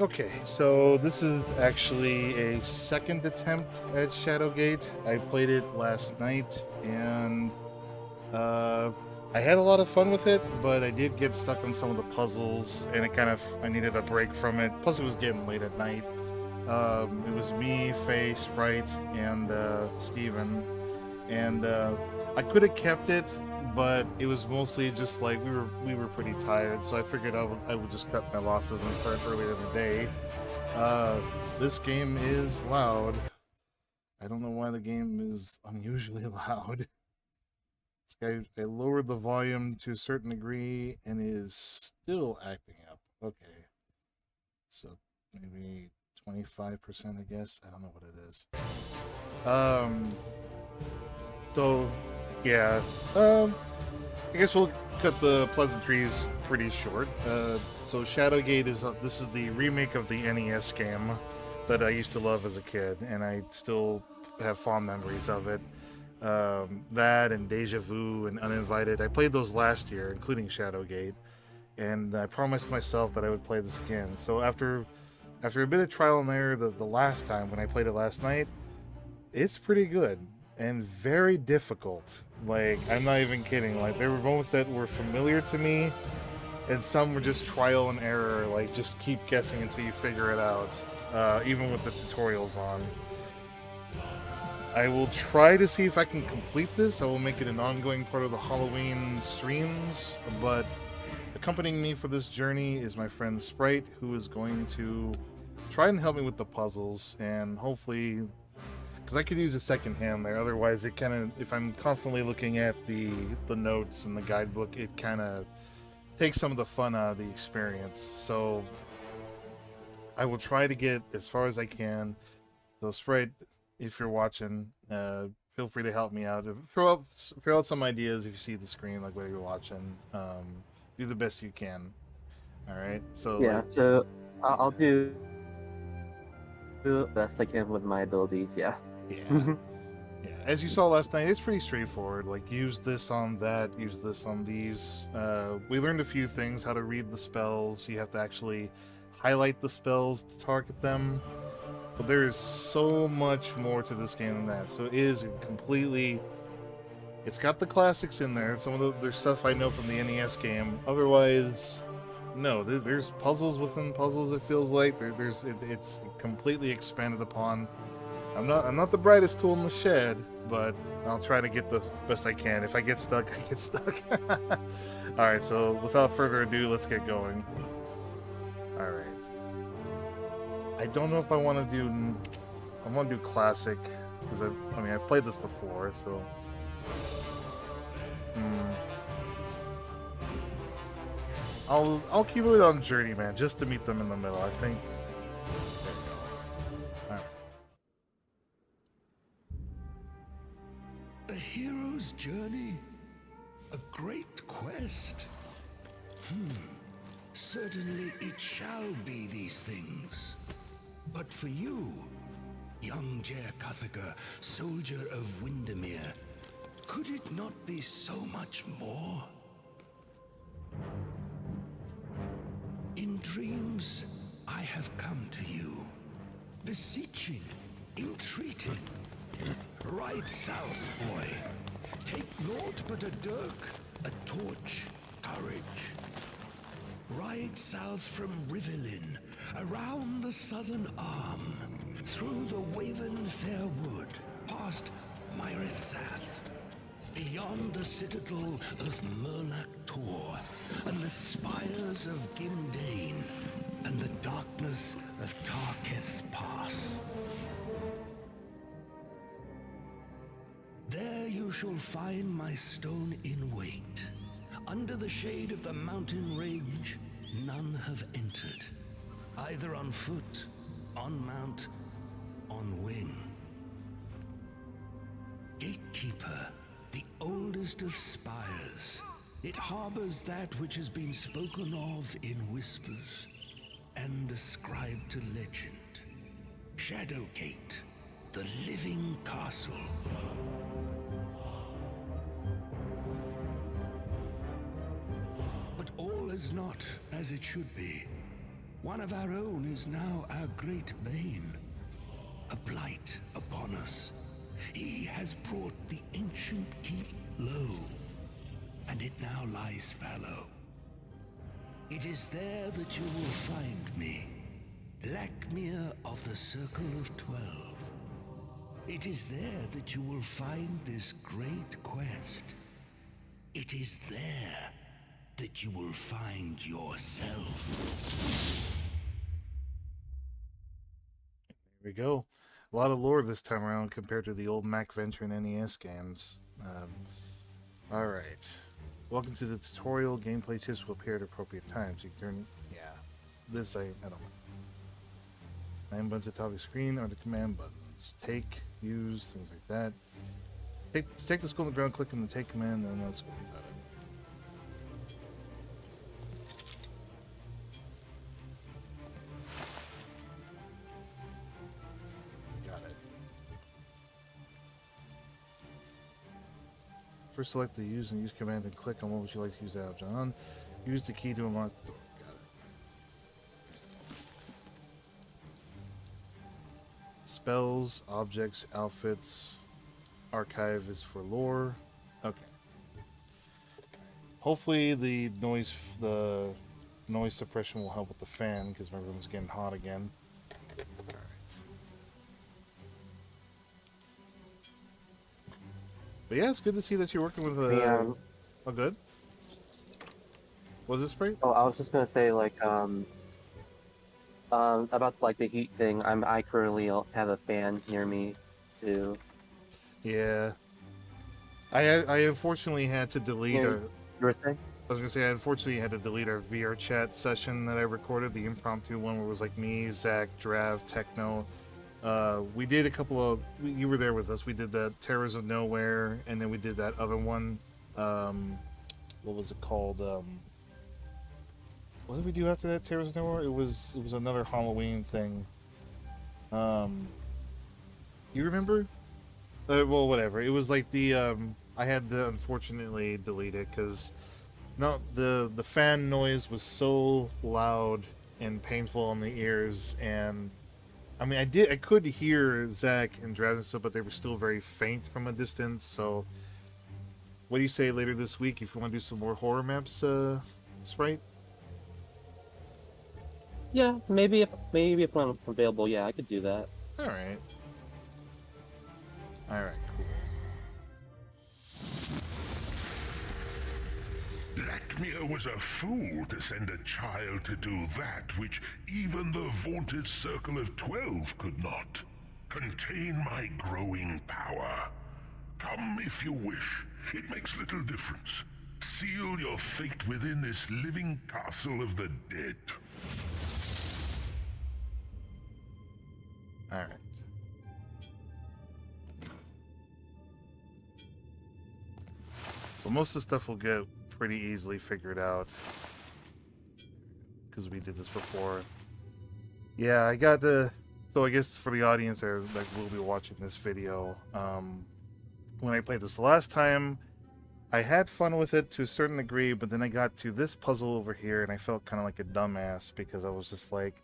Okay, so this is actually a second attempt at Shadowgate. I played it last night, and uh, I had a lot of fun with it, but I did get stuck on some of the puzzles, and I needed a break from it. Plus, it was getting late at night. It was me, Faye, Sprite, and Steven. And I could have kept it, but it was mostly just like we were pretty tired, so I figured I would just cut my losses and start earlier in the day. Uh, this game is loud. I don't know why the game is unusually loud. I lowered the volume to a certain degree and it is still acting up. Okay, so maybe 25%, I guess. I don't know what it is. Um, so yeah. I guess we'll cut the pleasantries pretty short. So Shadowgate this is the remake of the NES game that I used to love as a kid, and I still have fond memories of it. That and Deja Vu and Uninvited. I played those last year, including Shadowgate, and I promised myself that I would play this again. So after a bit of trial and error, the last time when I played it last night, it's pretty good and very difficult. Like, I'm not even kidding. Like, there were moments that were familiar to me, and some were just trial and error. Like, just keep guessing until you figure it out, even with the tutorials on. I will try to see if I can complete this. I will make it an ongoing part of the Halloween streams, but accompanying me for this journey is my friend Sprite, who is going to try and help me with the puzzles and hopefully because I could use a second hand there. Otherwise, it kind of, if I'm constantly looking at the notes and the guidebook, it kind of takes some of the fun out of the experience. So I will try to get as far as I can. So Sprite, if you're watching, feel free to help me out. Throw out some ideas if you see the screen, like what you're watching. Do the best you can. All right. So Yeah, like, so I'll yeah, do the best I can with my abilities. Yeah. yeah. Yeah, as you saw last night, it's pretty straightforward. Like, use this on that, use this on these. We learned a few things, how to read the spells. You have to actually highlight the spells to target them. But there is so much more to this game than that. So it is completely. It's got the classics in there. There's stuff I know from the NES game. Otherwise, no. There's puzzles within puzzles. It feels like it's completely expanded upon. I'm not the brightest tool in the shed, but I'll try to get the best I can. If I get stuck, I get stuck. All right, so without further ado, let's get going. All right. I don't know if I want to do. I want to do classic because I mean I've played this before, so. Hmm. I'll keep it on Journeyman just to meet them in the middle. I think. There you go. All right. A hero's journey? A great quest? Certainly it shall be these things. But for you, young Jer Cuthager, soldier of Windermere, could it not be so much more? In dreams, I have come to you, beseeching, entreating. Ride south, boy. Take naught but a dirk, a torch, courage. Ride south from Rivellin, around the southern arm, through the Waven Fair Wood, past Myrithath, beyond the citadel of Murlak Tor, and the spires of Gimdane, and the darkness of Tarketh's Pass. There you shall find my stone in wait. Under the shade of the mountain range, none have entered, either on foot, on mount, on wing. Gatekeeper, the oldest of spires, it harbors that which has been spoken of in whispers and ascribed to legend. Shadowgate, the living castle. But all is not as it should be. One of our own is now our great bane, a blight upon us. He has brought the ancient keep low, and it now lies fallow. It is there that you will find me, Blackmere of the Circle of 12. It is there that you will find this great quest. It is there that you will find yourself. There we go. A lot of lore this time around compared to the old MacVentures and NES games. Alright. Welcome to the tutorial. Gameplay tips will appear at appropriate times. You can turn... Yeah. This, I don't know. 9 buttons at the top of the screen are the command buttons. Take, use, things like that. Take the skull on the ground, click on the take command, and let's go about it. First, select the use and use command and click on what would you like to use that option on. Use the key to unlock the door. Got it. Spells, objects, outfits. Archive is for lore. Okay. Hopefully the noise suppression will help with the fan because my room's getting hot again. Alright. But yeah, it's good to see that you're working with oh, good. Was this spray? Oh, I was just gonna say, like, about like the heat thing. I currently have a fan near me, too. Yeah. I unfortunately had to delete You were saying? I was gonna say I unfortunately had to delete our VR chat session that I recorded, the impromptu one where it was like me, Zach, Drav, Techno. We did a couple of... You were there with us. We did that Terrors of Nowhere, and then we did that other one. What was it called? What did we do after that, Terrors of Nowhere? It was another Halloween thing. You remember? Well, whatever. It was like the... I had to unfortunately delete it, because... No, the fan noise was so loud and painful on the ears, and... I mean, I could hear Zach and Drav and stuff, but they were still very faint from a distance, so... What do you say later this week if you want to do some more horror maps, Sprite? Yeah, maybe if I'm available, yeah, I could do that. Alright. Alright, cool. Blackmere was a fool to send a child to do that which even the vaunted Circle of 12 could not. Contain my growing power. Come if you wish. It makes little difference. Seal your fate within this living castle of the dead. Alright. So most of the stuff will get pretty easily figured out. Because we did this before. Yeah, I got the... So I guess for the audience that will be watching this video, when I played this the last time, I had fun with it to a certain degree, but then I got to this puzzle over here, and I felt kind of like a dumbass, because I was just like,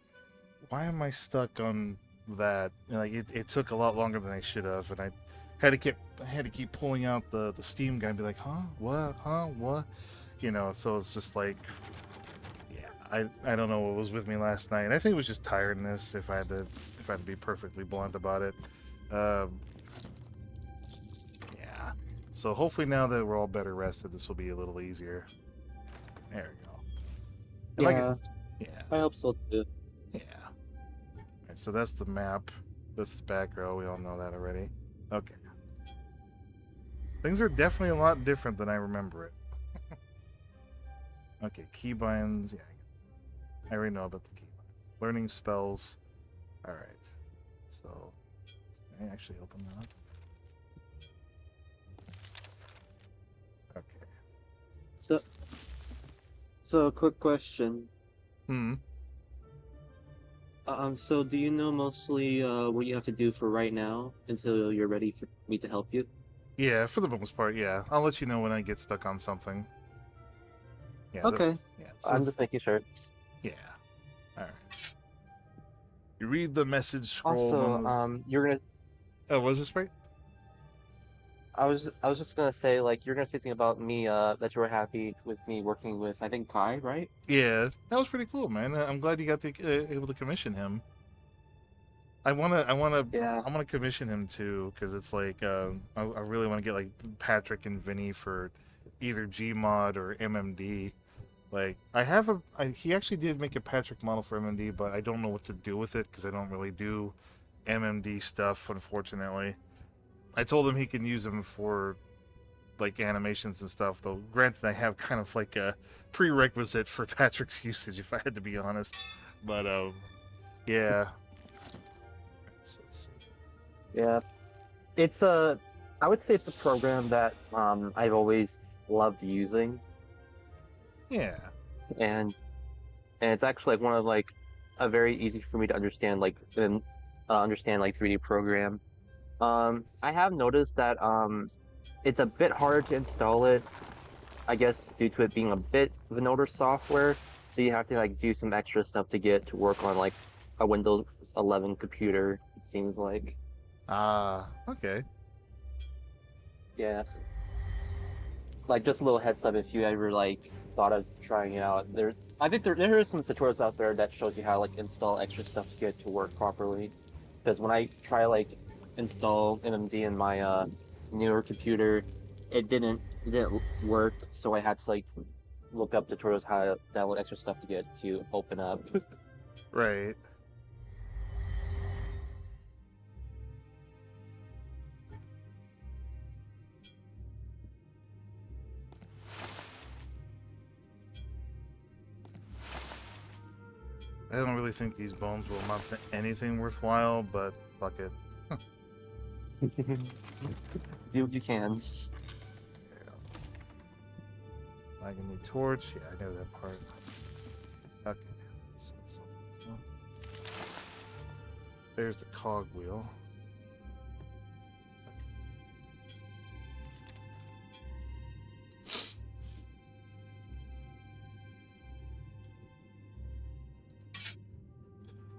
why am I stuck on that? And like, it took a lot longer than I should have, and I had to keep pulling out the Steam guide and be like, huh? What? You know, so it's just like... I don't know what was with me last night. I think it was just tiredness, if I had to be perfectly blunt about it. Yeah. So hopefully now that we're all better rested, this will be a little easier. There we go. Yeah. Yeah. I hope so too. Yeah. Alright, so that's the map. That's the back row. We all know that already. Okay. Things are definitely a lot different than I remember it. Okay, keybinds. Yeah. I already know about the keybinds. Learning spells. Alright. So, can I actually open that up? Okay. So a quick question. Hmm. So do you know mostly what you have to do for right now until you're ready for me to help you? Yeah, for the most part, yeah. I'll let you know when I get stuck on something. Yeah. Okay. Yeah. I'm just making sure. Yeah. All right. You read the message scroll Also, on the. you're gonna. Oh, was this right? I was just gonna say, like, you're gonna say something about me, that you were happy with me working with, I think, Kai, right? Yeah, that was pretty cool, man. I'm glad you got able to commission him. I Yeah. wanna commission him too, because it's like I really want to get like Patrick and Vinny for either Gmod or MMD. Like he actually did make a Patrick model for MMD, but I don't know what to do with it because I don't really do MMD stuff, unfortunately. I told him he can use them for like animations and stuff, though granted I have kind of like a prerequisite for Patrick's usage if I had to be honest. But yeah. Yeah. It's a, I would say it's a program that I've always loved using, Yeah. and it's actually like one of like a very easy for me to understand understand like 3D program. I have noticed that it's a bit harder to install it, I guess due to it being a bit of an older software. So you have to like do some extra stuff to get to work on like a Windows 11 computer, it seems like. Okay. Yeah. Like just a little heads up if you ever like thought of trying it out. I think there are some tutorials out there that shows you how to like install extra stuff to get it to work properly. Because when I try like install MMD in my newer computer, it didn't work, so I had to like look up tutorials how to download extra stuff to get it to open up. Right. I don't really think these bones will amount to anything worthwhile, but fuck it. Do what you can. Lagging the torch. Yeah, I know that part. Okay. So. There's the cogwheel.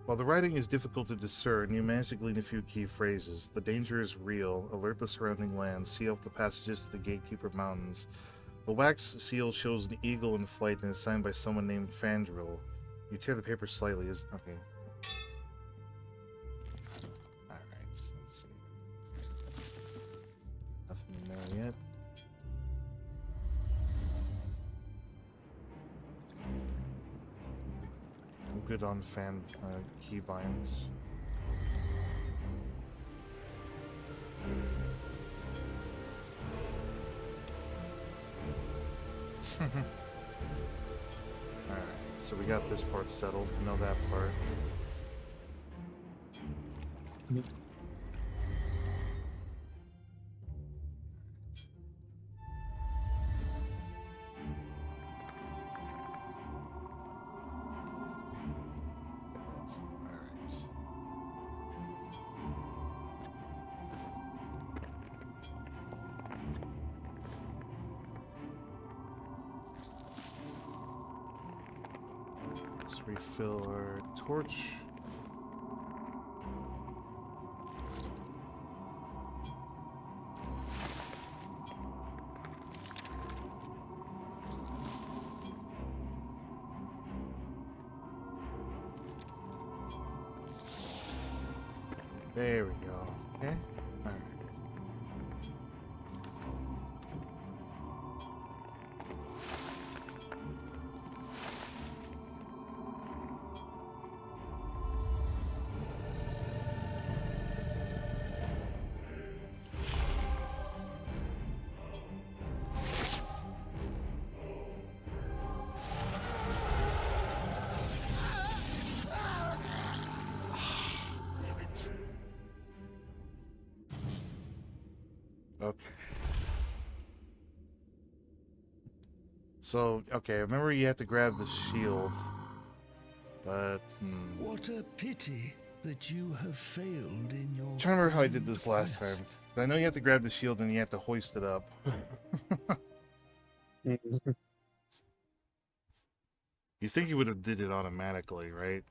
While the writing is difficult to discern, you manage to glean a few key phrases. The danger is real. Alert the surrounding lands. Seal off the passages to the Gatekeeper Mountains. The wax seal shows an eagle in flight and is signed by someone named Fandril. You tear the paper slightly. Okay. Alright, let's see. Nothing in there yet. I'm good on keybinds. Alright, so we got this part settled. We know that part. Alright. Let's refill our torch. There we go. Okay. Alright. Damn it. Okay. So, okay, remember you have to grab the shield. But, What a pity that you have failed in your. I'm trying to remember how I did this last quest. time. I know you have to grab the shield and you have to hoist it up. You think you would have did it automatically, right?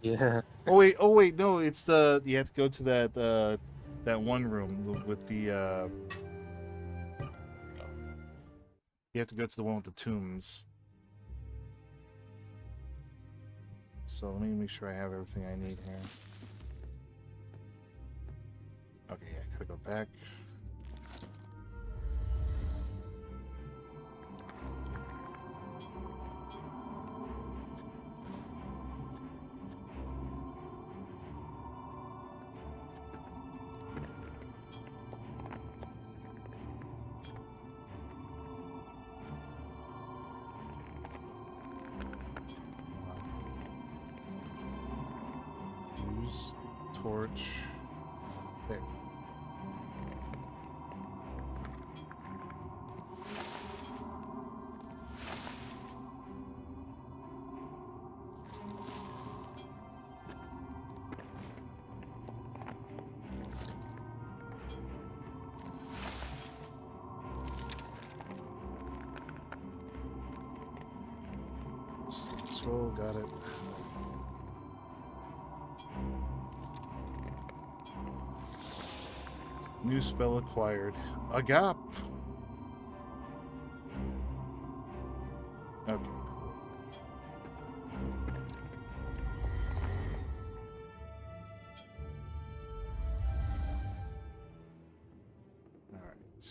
Yeah. Oh wait, no, it's you have to go to that one room with the you have to go to the one with the tombs. So let me make sure I have everything I need here. Okay, I gotta go back. Use torch. There. Scroll, got it. New spell acquired. A gap. Okay, cool. All right.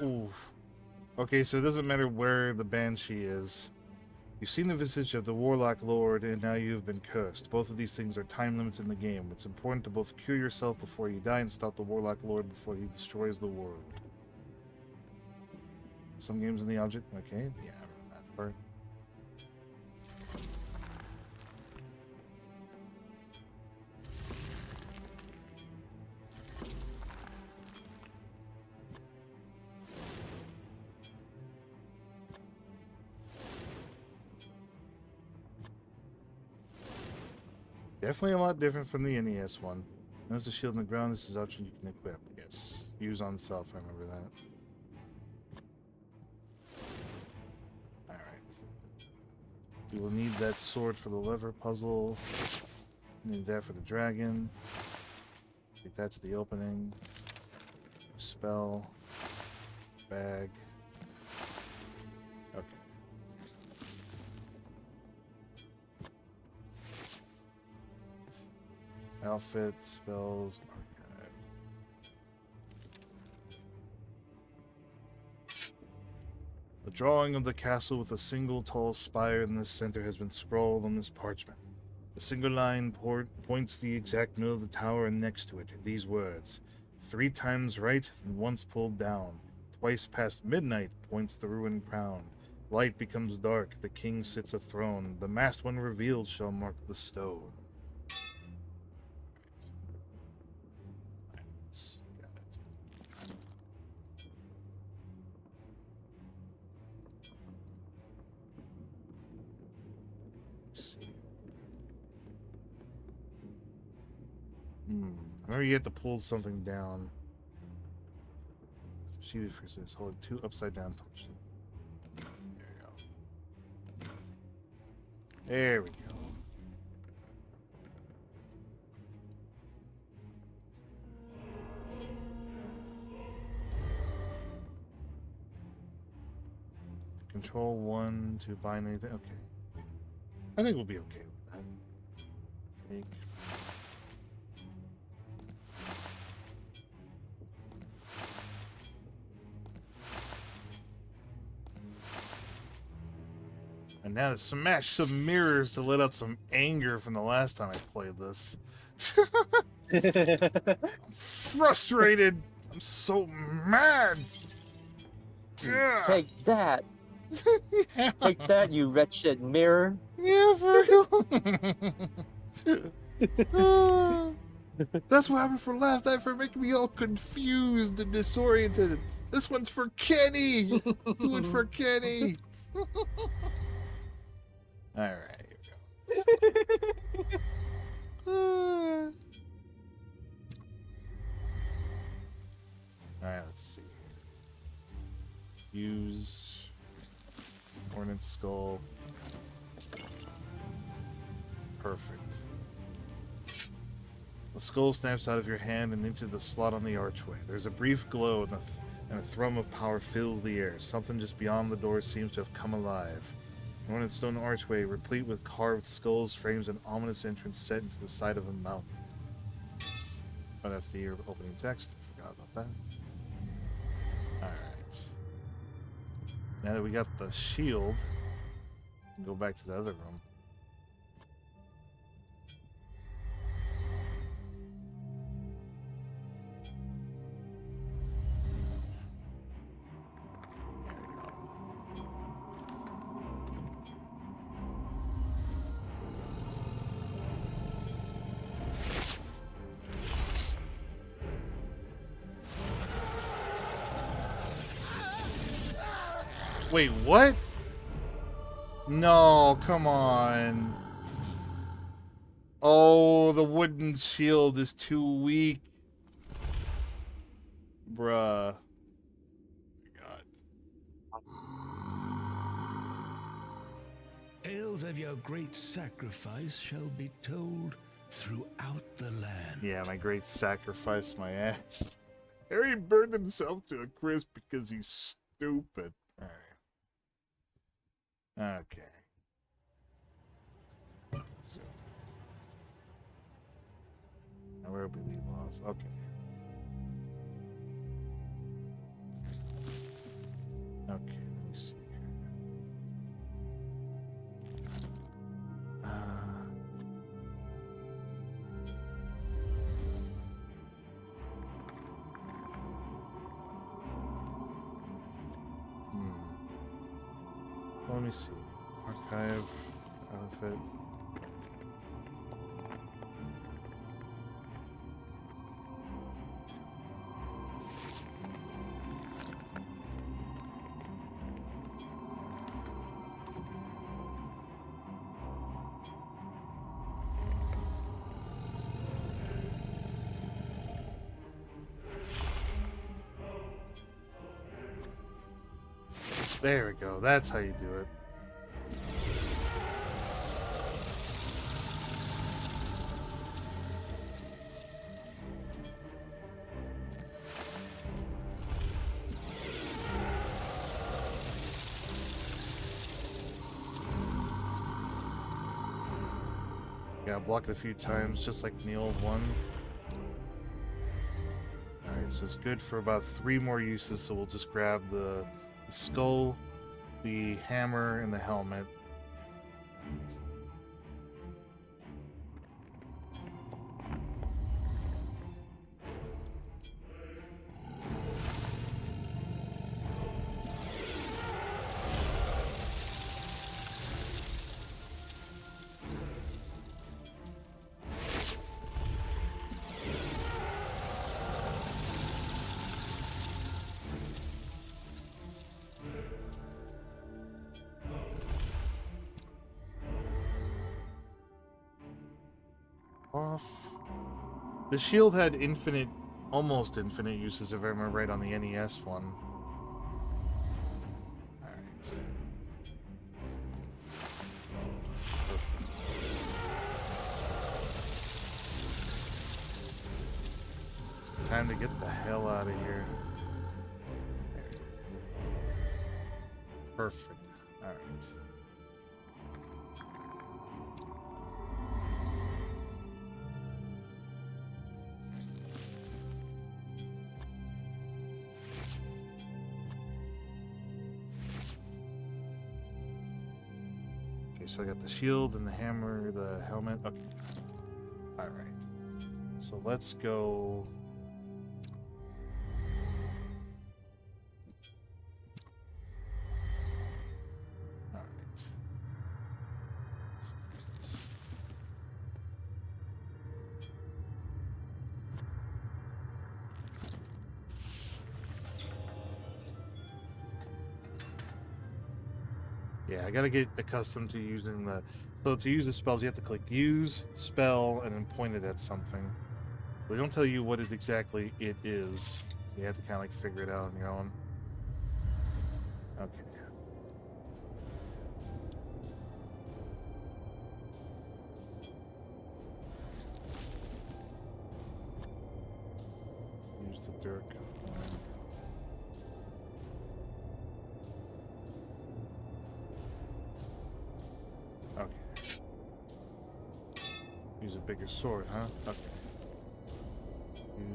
Oof. Okay, so it doesn't matter where the Banshee is. You've seen the visage of the Warlock Lord, and now you have been cursed. Both of these things are time limits in the game. It's important to both cure yourself before you die and stop the Warlock Lord before he destroys the world. Some games in the object? Okay, yeah, I remember that part. Definitely a lot different from the NES one. Notice the shield on the ground. This is an option you can equip. Yes. Use on self. I remember that. Alright. You will need that sword for the lever puzzle. Need that for the dragon. Take that to the opening. Spell. Bag. Okay. Outfit, spells, archive. The drawing of the castle with a single tall spire in the center has been scrawled on this parchment. A single line points the exact middle of the tower, and next to it, these words: 3 times right and once pulled down. Twice past midnight points the ruined crown. Light becomes dark, the king sits a throne. The masked one revealed shall mark the stone. Got it. Let's see. Remember you have to pull something down. Sheet for this. Hold 2 upside down torches. There we go. There we go. Control 1 to bind anything. Okay. I think we'll be okay with that. Take. And now to smash some mirrors to let out some anger from the last time I played this. I'm frustrated. I'm so mad. Yeah. Take that. Yeah. Take that, you wretched mirror. Yeah, for real. That's what happened for last night for making me all confused and disoriented. This one's for Kenny. Do it for Kenny. All right, here we go. Alright, let's see. Use Hornet Skull. Perfect. The skull snaps out of your hand and into the slot on the archway. There's a brief glow and a thrum of power fills the air. Something just beyond the door seems to have come alive. The ornate stone archway, replete with carved skulls, frames an ominous entrance set into the side of a mountain. Oh, that's the opening text. I forgot about that. Alright. Now that we got the shield, go back to the other room. Wait, what? No, come on. Oh, the wooden shield is too weak. Bruh. God. Tales of your great sacrifice shall be told throughout the land. Yeah, my great sacrifice, my ass. Harry burned himself to a crisp because he's stupid. Alright. Okay. So. Now where we leave off? Okay. Okay, let me see here. Let me see. Archive, outfit. There we go. That's how you do it. Yeah, blocked it a few times, just like in the old one. Alright, so it's good for about 3 more uses, so we'll just grab the skull, the hammer, and the helmet. Off. The shield had infinite, almost infinite uses, if I remember right, on the NES one. Alright. Perfect. Time to get the hell out of here. Perfect. Alright. So I got the shield and the hammer, the helmet. Okay. Alright. So let's go. Alright. Yeah, I gotta get accustomed to using the... So to use the spells, you have to click use, spell, and then point it at something. They don't tell you what it exactly it is. You have to kind of like figure it out on your own. Okay. Use the dirk. Okay. Use a bigger sword, huh? Okay.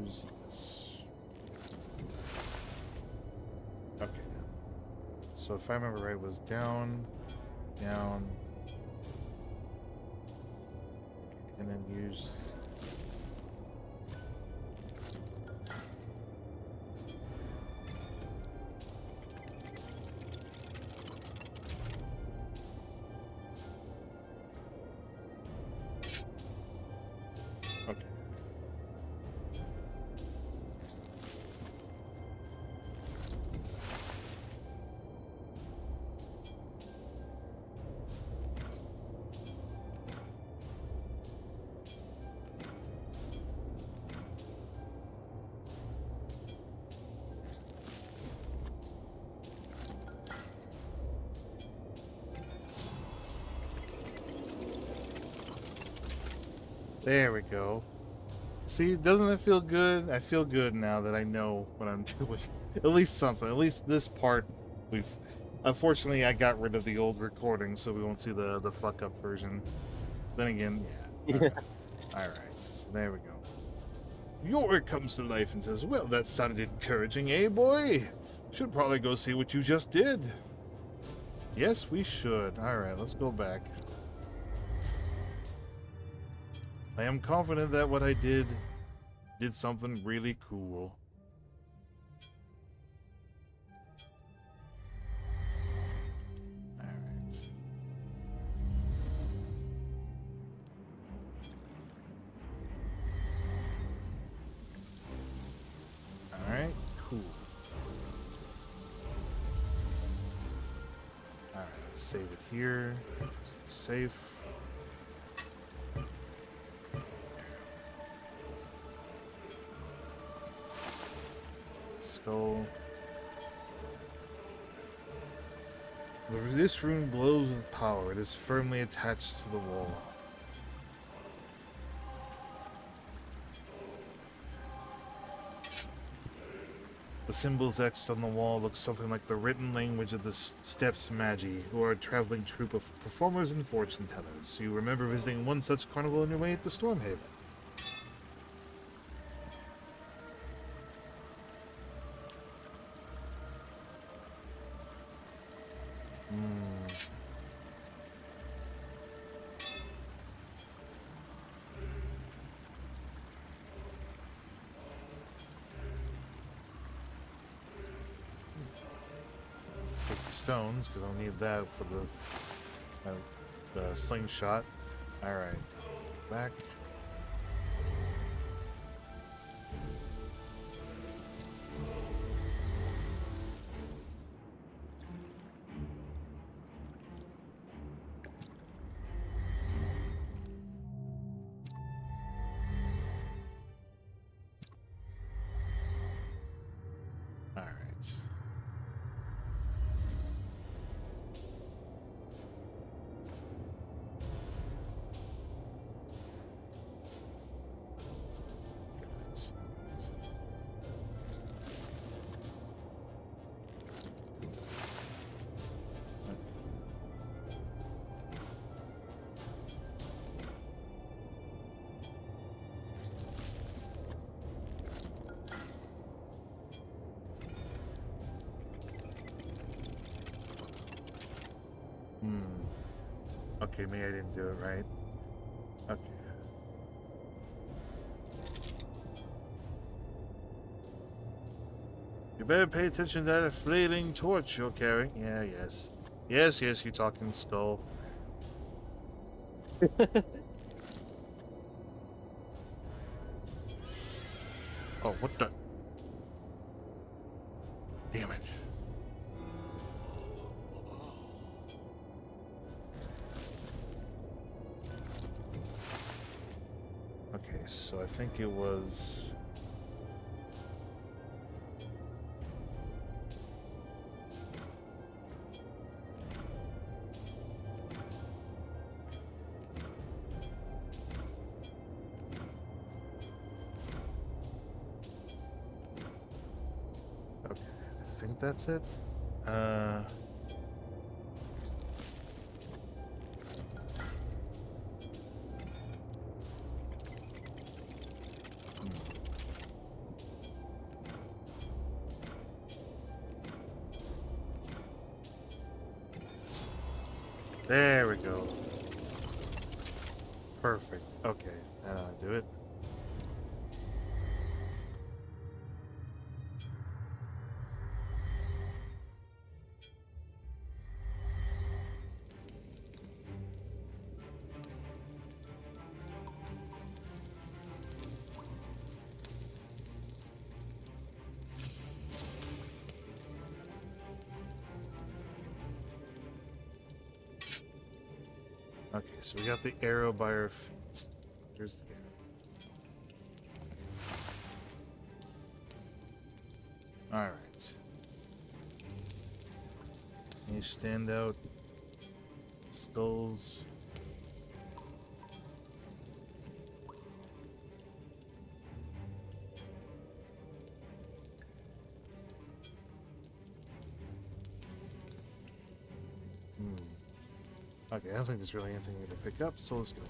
Use this. Okay. So if I remember right, it was down, down, okay, and then use. Okay. There we go. See, doesn't it feel good? I feel good now that I know what I'm doing. At least something. At least this part, we've... Unfortunately, I got rid of the old recording, so we won't see the fuck-up version. Then again, yeah. Yeah. Alright, so there we go. Yorick comes to life and says, well, that sounded encouraging, eh, boy? Should probably go see what you just did. Yes, we should. Alright, let's go back. I am confident that what I did something really cool. Alright. Alright, cool. Alright, let's save it here. Safe. Skull. This room glows with power. It is firmly attached to the wall. The symbols etched on the wall look something like the written language of the Steppes Magi, who are a traveling troupe of performers and fortune tellers. You remember visiting one such carnival on your way to Stormhaven. Take the stones, because I'll need that for the slingshot. Alright. Back. Alright. Okay, maybe I didn't do it right. Okay. You better pay attention to that flailing torch you're carrying. Yeah, yes. Yes, yes, you're talking skull. Oh, what the? Damn it. Okay, so I think it was... think that's it. Uh... There we go. Perfect. Okay, that'll do it. Okay, so we got the arrow by our feet. Here's the arrow. Alright. Any standout skulls? Okay, I don't think there's really anything to pick up, so let's go.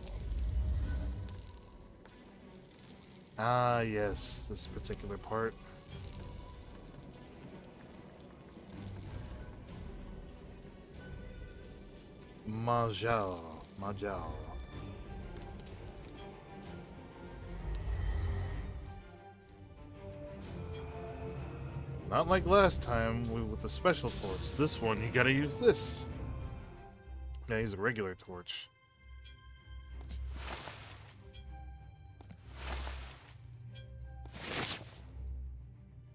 Ah, yes, this particular part. Majal. Not like last time with the special torch. This one, you gotta use this. Yeah, use a regular torch.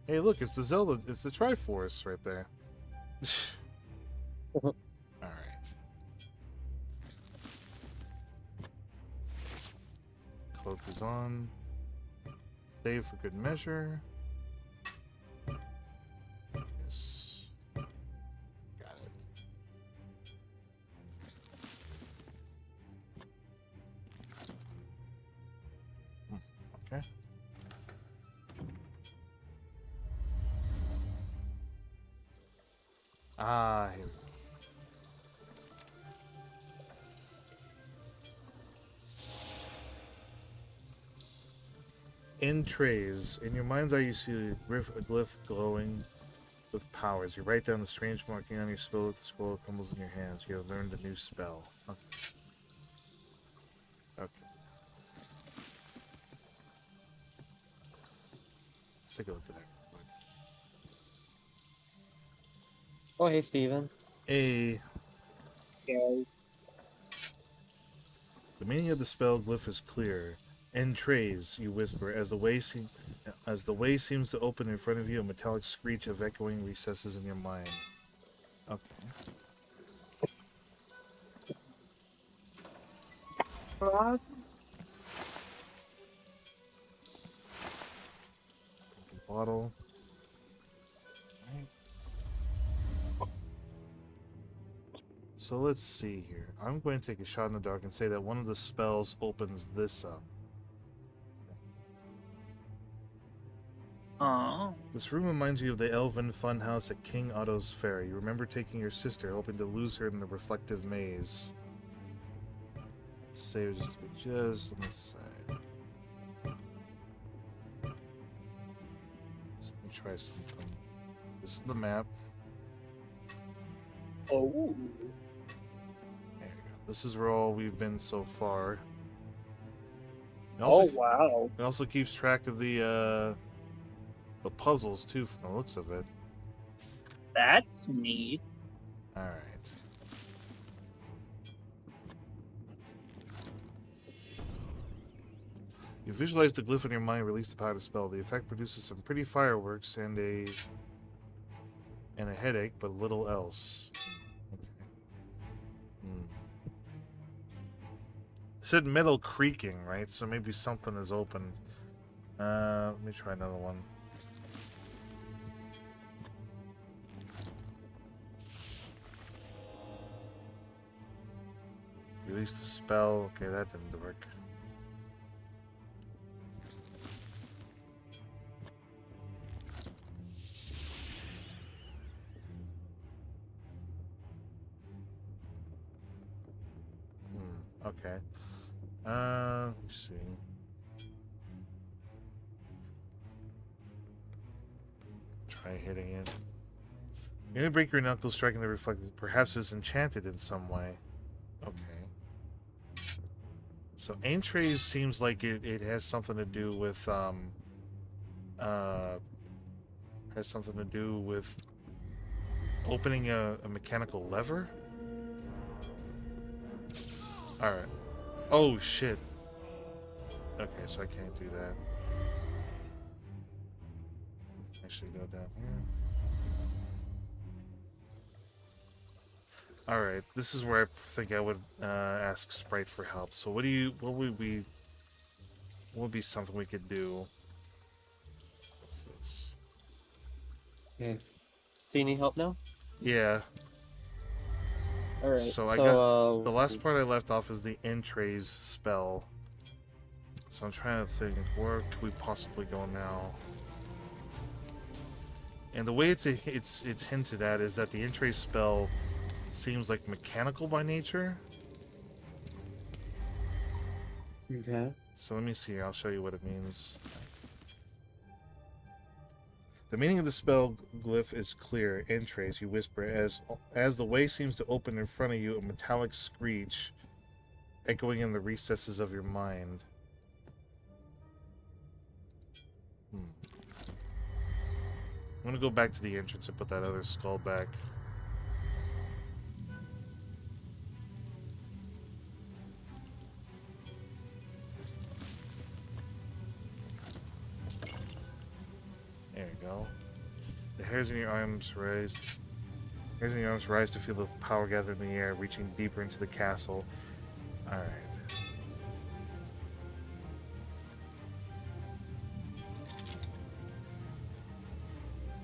Hey, look, it's the Zelda, it's the Triforce right there. Alright. Cloak is on. Save for good measure. Yes. Got it. Okay. Ah, here we go. In trays. In your mind's eye, you see a glyph glowing with powers. You write down the strange marking on your spell with the scroll crumbles in your hands. You have learned a new spell. Okay. Okay. Let's take a look at that real quick. Oh, hey, Steven. A. Yeah. The meaning of the spell glyph is clear. In trays, you whisper, as the way seems to open in front of you, a metallic screech of echoing recesses in your mind. Okay. Bottle. Right. So let's see here. I'm going to take a shot in the dark and say that one of the spells opens this up. This room reminds you of the elven funhouse at King Otto's Fair. You remember taking your sister, hoping to lose her in the reflective maze. Let's save just to be just on this side. Just let me try something. This is the map. Oh. There we go. This is where all we've been so far. Wow. It also keeps track of the puzzles too, from the looks of it. That's neat. All right. You visualize the glyph in your mind, release the power to spell. The effect produces some pretty fireworks and a headache, but little else. Okay. It said metal creaking, right? So maybe something is open. Let me try another one. Release the spell. Okay, that didn't work. Okay. Let me see. Try hitting it. You're gonna break your knuckles, striking the reflected. Perhaps it's enchanted in some way. Okay. So Aintraze seems like it has something to do with has something to do with opening a mechanical lever. All right. Oh shit. Okay, so I can't do that. Actually, go down here. All right, this is where I think I would ask Sprite for help. So, what would be something we could do? What's this? Okay. So you need help now? Yeah. All right. So I got the last part I left off is the Entraze spell. So I'm trying to think, where could we possibly go now? And the way it's hinted at is that the Entraze spell seems like mechanical by nature. Okay. So let me see. I'll show you what it means. The meaning of the spell glyph is clear. Entrace, you whisper, as the way seems to open in front of you, a metallic screech echoing in the recesses of your mind. I'm gonna go back to the entrance and put that other skull back. There we go. The hairs in your arms rise. Hairs in your arms rise to feel the power gather in the air, reaching deeper into the castle. Alright.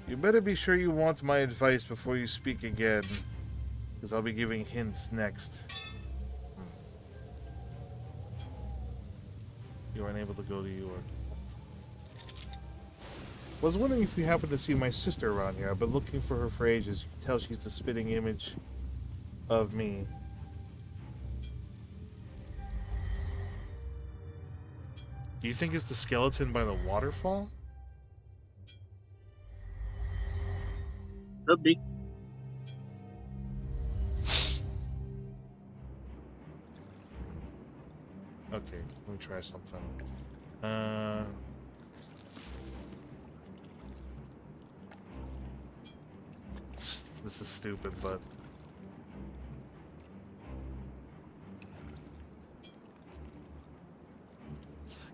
You better be sure you want my advice before you speak again, because I'll be giving hints next. You are unable to go to York. Was wondering if you happen to see my sister around here. I've been looking for her for ages. You can tell she's the spitting image of me. Do you think it's the skeleton by the waterfall? Could be. Okay, let me try something. This is stupid, but...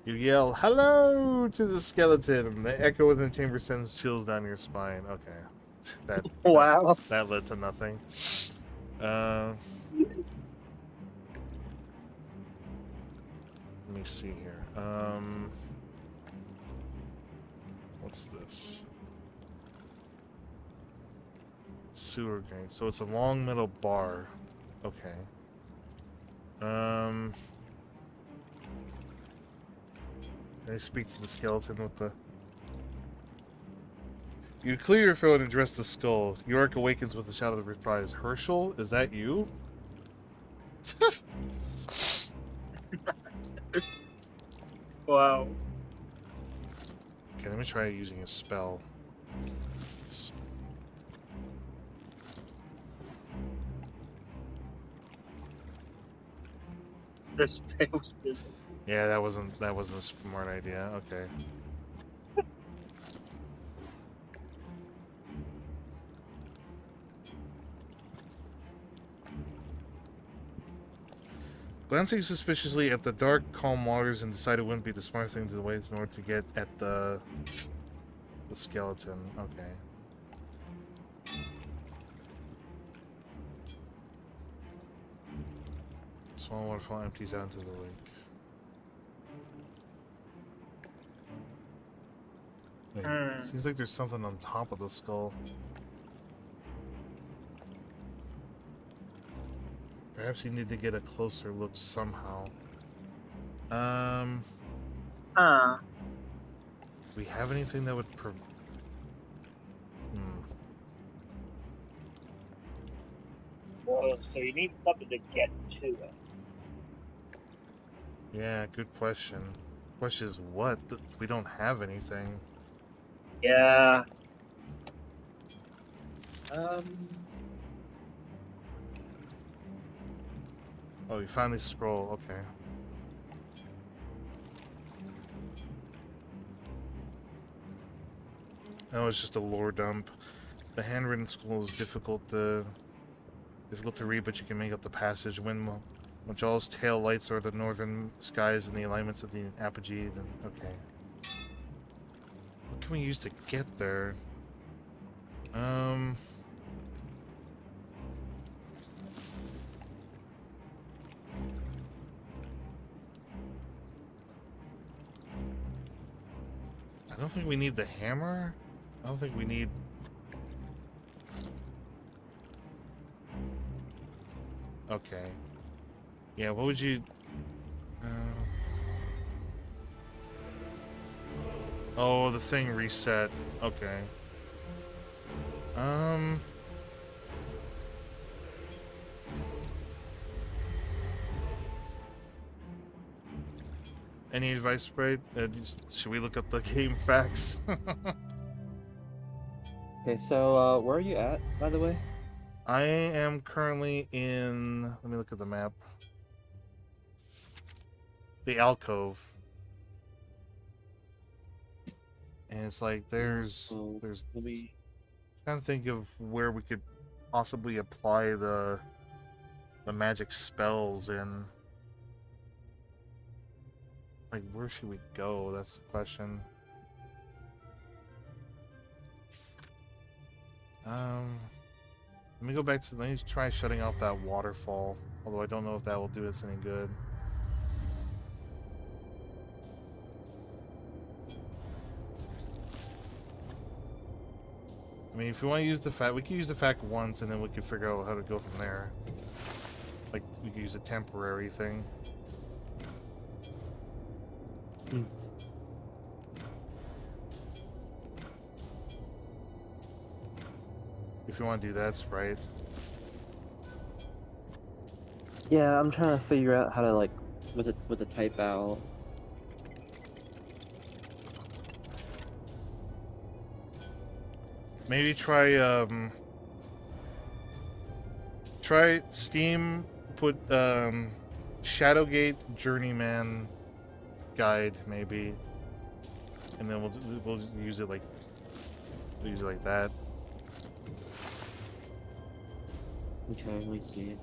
You yell, "Hello!" to the skeleton, and the echo within the chamber sends chills down your spine. Okay. Wow. That led to nothing. Let me see here. What's this? Sewer gang. So it's a long metal bar. Okay. Can I speak to the skeleton with the... You clear your throat and address the skull. Yorick awakens with a shout of reprise. Herschel, is that you? Wow. Okay, let me try using a spell. This was busy. Yeah, that wasn't a smart idea. Okay. Glancing suspiciously at the dark, calm waters and decided it wouldn't be the smartest thing to wait in order to get at the skeleton. Okay. Small waterfall empties out into the lake. Wait, seems like there's something on top of the skull. Perhaps you need to get a closer look somehow. Do we have anything that would Well, so you need something to get to it. Yeah, good question. Question is what? We don't have anything. Yeah. Oh, you finally scroll. Okay. Oh, it's just a lore dump. The handwritten scroll is difficult to read, but you can make up the passage. When Majal's tail lights are the northern skies and the alignments of the apogee, then okay. What can we use to get there? I don't think we need the hammer. I don't think we need. Okay. Yeah, what would you... Oh, the thing reset. Okay. Any advice, Sprite? Should we look up the game facts? Okay, so where are you at, by the way? I am currently in... Let me look at the map. The alcove. And it's like there's Let me. trying to think of where we could possibly apply the magic spells in. Like, where should we go? That's the question. Let me go back to... Let me try shutting off that waterfall. Although I don't know if that will do us any good. I mean, if we want to use the fact, we can use the fact once, and then we can figure out how to go from there. Like, we can use a temporary thing. If you want to do that, right? Yeah, I'm trying to figure out how to like with the type out. Maybe try Steam, put Shadowgate Journeyman Guide maybe, and then we'll use it like that. Okay, let me see.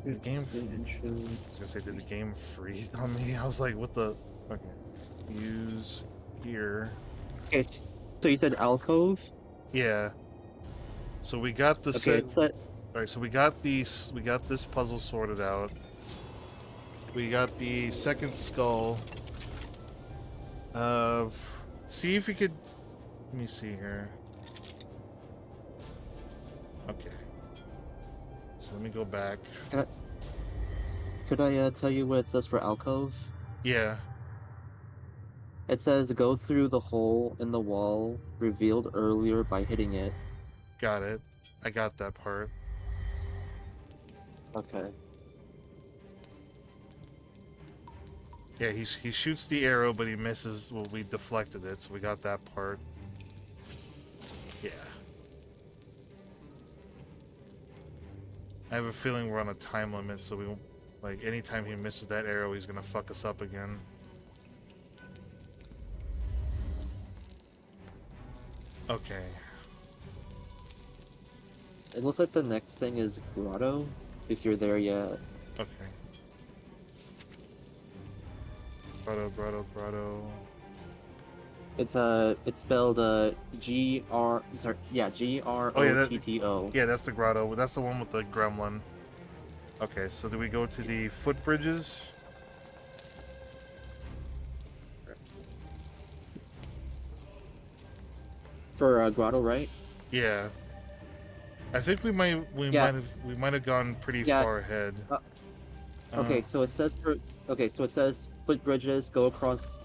The game. I was gonna say, did the game freeze on me? I was like, what the? Okay. Use here. Okay, so you said alcove? Yeah. So we got the Okay, it's set. Alright, so we got these. We got this puzzle sorted out. We got the second skull. See if you could. Let me see here. Okay. So let me go back. Could I tell you what it says for alcove? Yeah. It says go through the hole in the wall revealed earlier by hitting it. Got it. I got that part. Okay. Yeah, he shoots the arrow, but he misses. Well, we deflected it, so we got that part. Yeah. I have a feeling we're on a time limit, so we won't... Like, anytime he misses that arrow, he's gonna fuck us up again. Okay. It looks like the next thing is grotto, if you're there yet. Okay. Grotto. It's spelled G-R, sorry, yeah, G-R-O-T-T-O. Yeah, that's the grotto. That's the one with the gremlin. Okay, so do we go to the footbridges? For grotto, right? Yeah. I think we Yeah. might have gone pretty Yeah. far ahead. Okay, so it says footbridges go across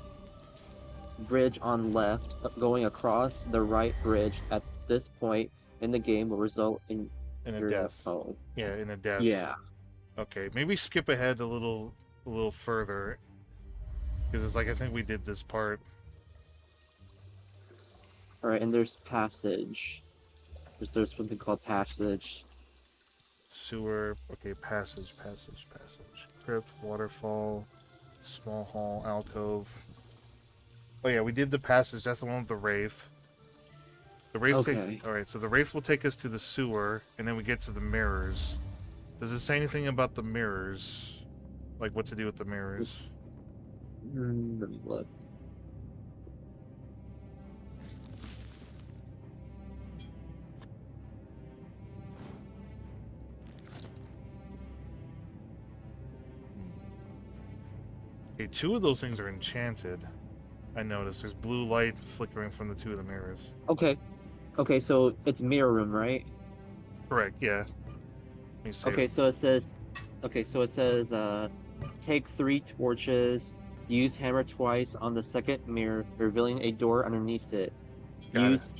bridge on left, going across the right bridge at this point in the game will result in In a your death. oh Yeah, in a death. yeah. Okay, maybe skip ahead a little further, because it's like I think we did this part. All right, and there's passage. There's something called passage. Sewer. Okay, passage. Crypt, waterfall, small hall, alcove. Oh yeah, we did the passage. That's the one with the wraith. The wraith. Okay. All right, so the wraith will take us to the sewer, and then we get to the mirrors. Does it say anything about the mirrors? Like what to do with the mirrors? Let me look. Okay, 2 of those things are enchanted. I noticed there's blue light flickering from the 2 of the mirrors. Okay. Okay, so it's mirror room, right? Correct, yeah. Let me save Okay, it. so it says take 3 torches, use hammer twice on the second mirror, revealing a door underneath it. Got it.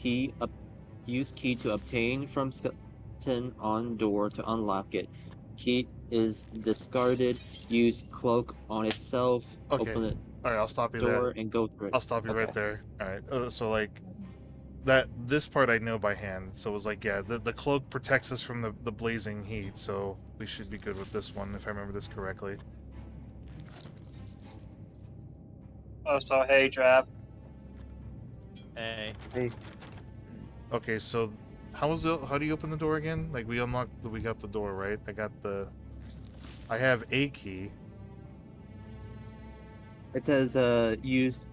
Use key to obtain from skeleton on door to unlock it. Key is discarded. Use cloak on itself. Okay. Open the Alright, I'll stop you door there. and go through it. I'll stop you Okay. right there. Alright, so like this part I know by hand. So it was like, yeah, the cloak protects us from the blazing heat, so we should be good with this one if I remember this correctly. Oh, so hey, Drab. Hey. Okay, so how do you open the door again? Like we got the door, right? I have a key. It says use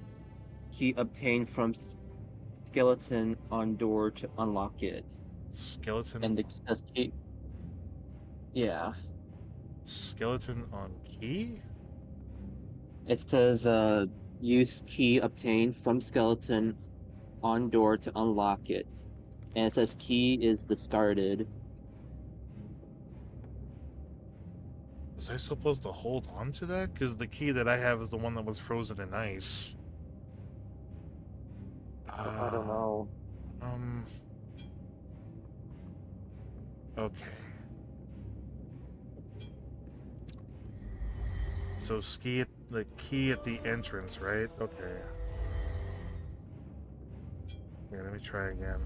key obtained from skeleton on door to unlock it. Skeleton. And it says key. Yeah. Skeleton on key? It says use key obtained from skeleton on door to unlock it. And it says key is discarded. Was I supposed to hold on to that? Because the key that I have is the one that was frozen in ice. I don't know. Okay. So the key at the entrance, right? Okay. Yeah, let me try again.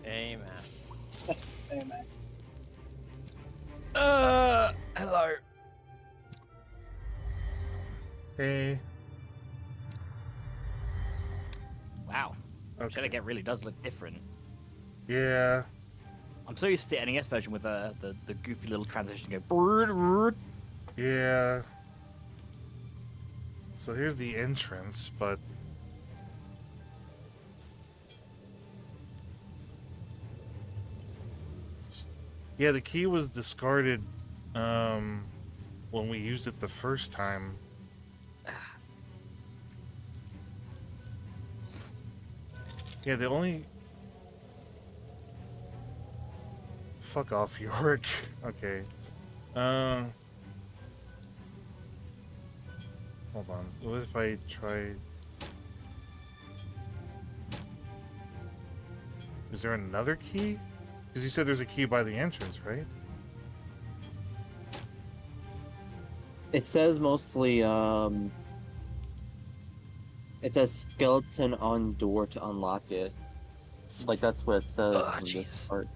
Hey, man. Hey, man. Hello. Hey. Wow. Okay. Shadowgate really does look different. Yeah. I'm so used to the NES version with the goofy little transition go. Brrr, brrr. Yeah. So here's the entrance, but yeah, the key was discarded when we used it the first time. Yeah, the only fuck off, York. Okay. Hold on. What if I try? Is there another key? Because you said there's a key by the entrance, right? It says mostly it says skeleton on door to unlock it. Like that's what it says Oh, in this jeez. part.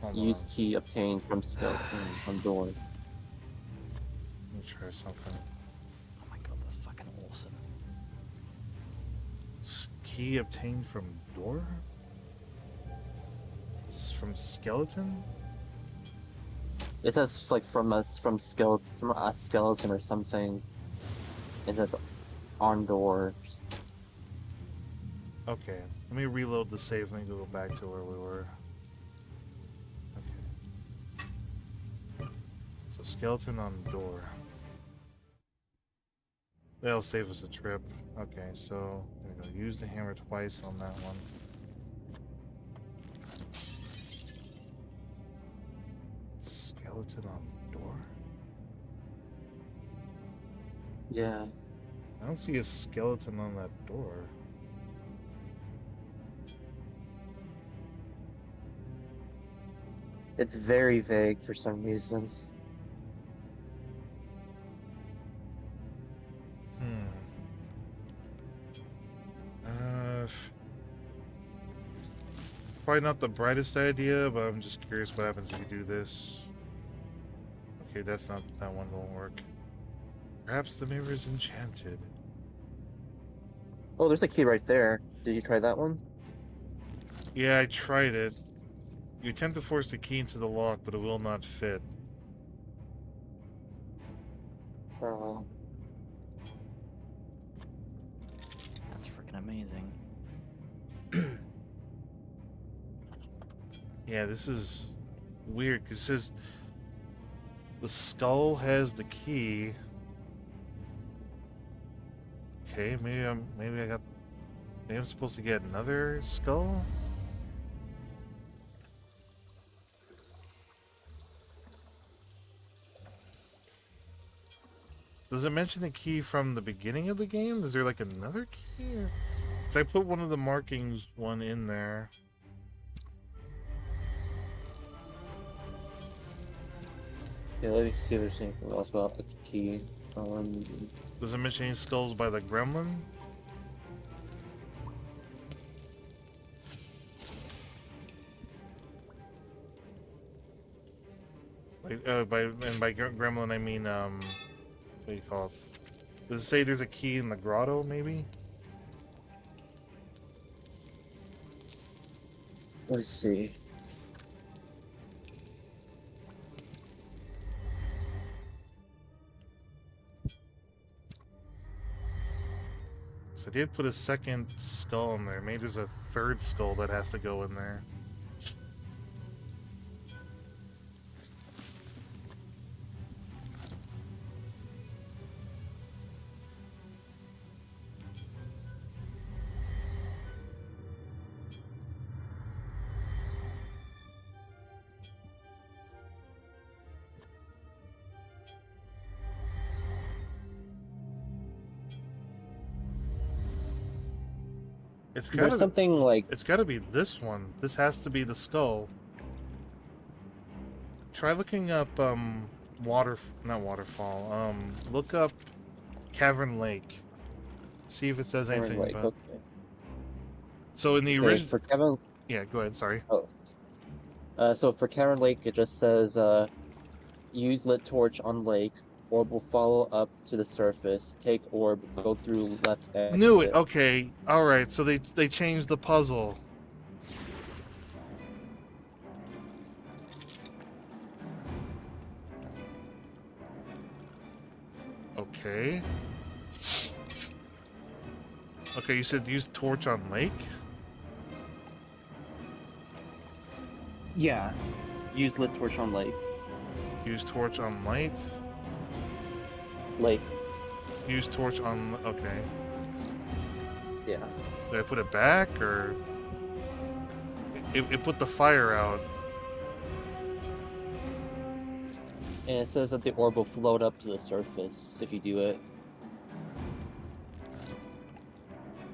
Hold Use on. key obtained from skeleton on door. Let me try something. Oh my god, that's fucking awesome. Key obtained from door? From skeleton? It says like from a skeleton or something. It says on doors. Okay, let me reload the save and go back to where we were. Okay. So skeleton on door. That'll save us a trip. Okay, so there we go. Use the hammer twice on that one. Skeleton on door? Yeah. I don't see a skeleton on that door. It's very vague for some reason. Probably not the brightest idea, but I'm just curious what happens if you do this. Okay, that one won't work. Perhaps the mirror is enchanted. Oh, there's a key right there. Did you try that one? Yeah, I tried it. You attempt to force the key into the lock, but it will not fit. Oh. That's freaking amazing. Yeah, this is weird because it says the skull has the key. Okay, maybe I'm supposed to get another skull? Does it mention the key from the beginning of the game? Is there like another key? Because I put one of the markings in there. Yeah, let me see if there's anything else about the key. Does it mention any skulls by the gremlin? Like, by gremlin I mean what do you call it? Does it say there's a key in the grotto? Maybe. Let's see. So I did put a second skull in there. Maybe there's a third skull that has to go in there. There's something like... It's gotta be this one. This has to be the skull. Try looking up, not waterfall, look up Cavern Lake. See if it says anything Like, about... okay. So in the Okay, original... for Kevin... Yeah, go ahead, sorry. Oh. So for Karen Lake, it just says, use lit torch on lake. Orb will follow up to the surface. Take orb, go through left exit. Knew it! Okay, alright, so they changed the puzzle. Okay. Okay, you said use torch on lake? Yeah. Use lit torch on lake. Use torch on light? Lake. Use torch on... okay. Yeah. Did I put it back, or... It put the fire out. And it says that the orb will float up to the surface if you do it.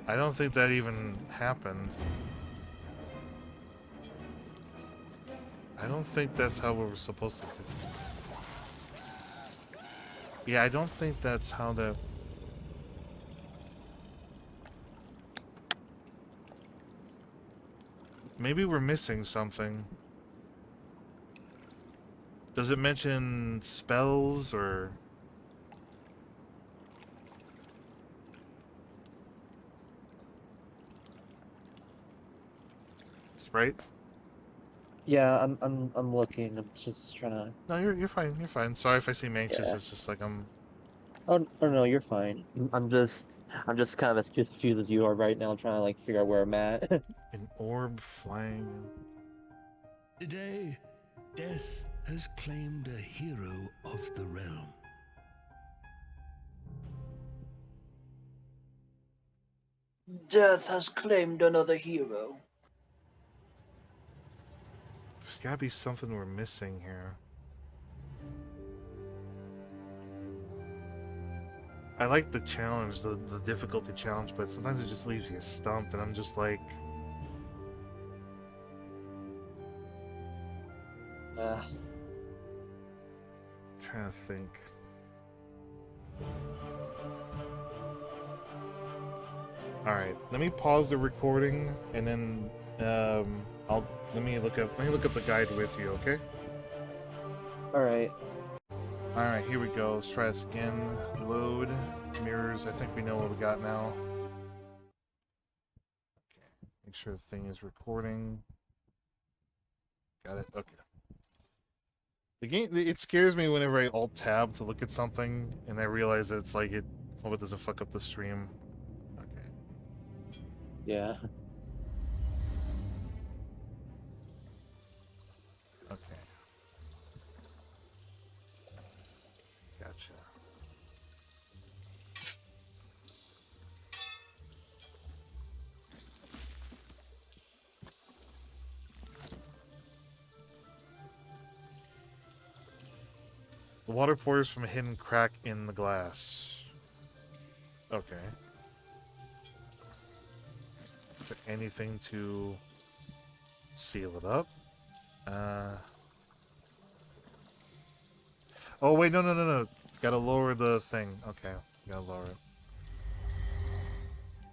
I don't think that even happened. I don't think that's how we were supposed to do it. Yeah, I don't think that's how that... Maybe we're missing something. Does it mention spells or... Sprite? Yeah, I'm looking. I'm just trying to... No, you're fine. You're fine. Sorry if I seem anxious. Yeah. It's just like I'm... Oh no, you're fine. I'm just I'm just kind of as confused as you are right now, trying to like figure out where I'm at. An orb flying. Today, death has claimed a hero of the realm. Death has claimed another hero. There's gotta be something we're missing here. I like the challenge, the difficulty challenge, but sometimes it just leaves you stumped, and I'm just like, Uh, trying to think. All right, let me pause the recording, and then let me look up the guide with you, okay? all right. All right, here we go. Let's try this again. Load mirrors. I think we know what we got now. Okay, make sure the thing is recording. Got it. Okay. The game, it scares me whenever I alt tab to look at something and I realize that it's like it hope it doesn't fuck up the stream. Okay. Yeah. Okay. Gotcha. The water pours from a hidden crack in the glass. Okay. Is there anything to seal it up? Oh wait, no. Gotta lower the thing. Okay, gotta lower it.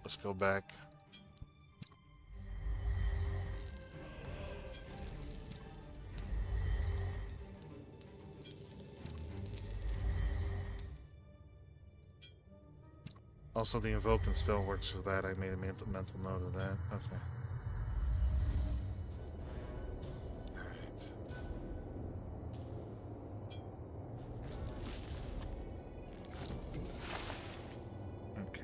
Let's go back. Also, the invoking spell works for that. I made a mental note of that. Okay. Alright. Okay.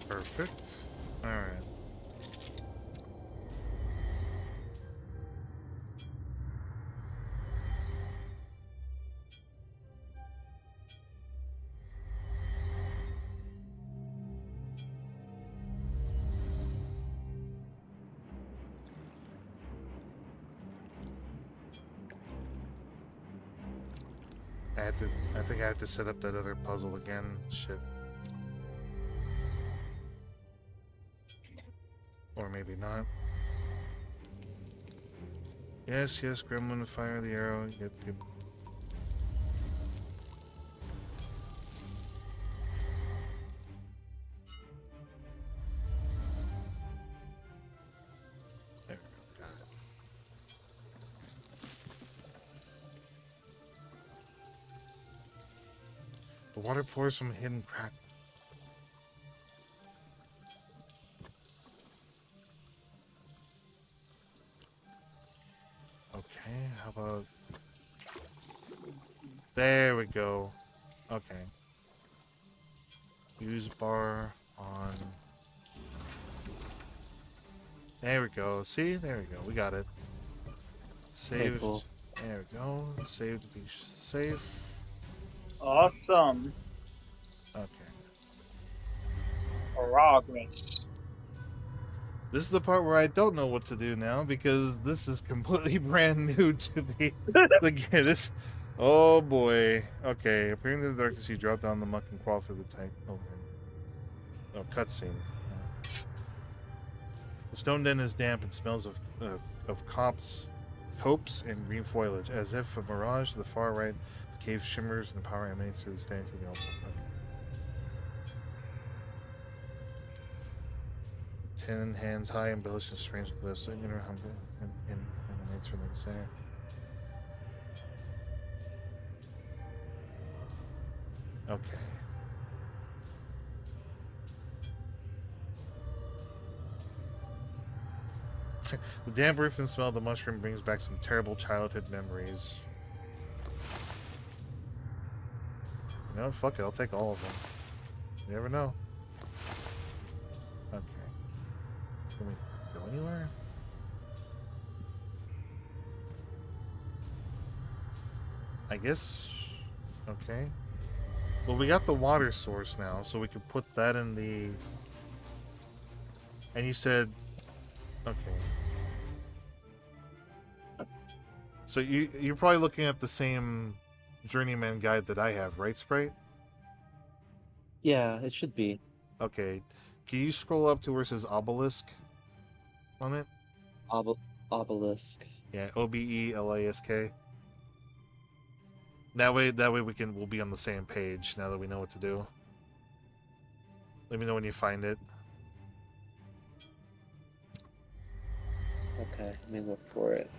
Perfect. Alright. I think I had to set up that other puzzle again. Shit. Or maybe not. Yes, gremlin, fire the arrow. Yep. There we go, got it. The water pours from a hidden crack. Okay, how about... There we go. Okay. Use bar on... There we go. See? There we go. We got it. Saved. cool. There we go. Save to be safe. Awesome. Okay. Progress. This is the part where I don't know what to do now because this is completely brand new to the game. This, oh boy. Okay, appearing in the darkness, you drop down the muck and crawl through the tank. Okay. Oh, cutscene. The stone den is damp and smells of copse and green foliage, as if a mirage. To the far right, the cave shimmers and the power emanates through the standing through the altar. Okay. 10 hands high, embellished in strange glyphs, inner hunger and emanates from the center. Okay. The damp earth and smell of the mushroom brings back some terrible childhood memories. You know, fuck it, I'll take all of them. You never know. Okay. Can we go anywhere? I guess... Okay. Well, we got the water source now, so we could put that in the... And you said... Okay. So you're probably looking at the same journeyman guide that I have, right, Sprite? Yeah, it should be. Okay. Can you scroll up to where it says obelisk on it? Obelisk. Yeah, OBELASK. That way we'll be on the same page now that we know what to do. Let me know when you find it. Okay, let me look for it.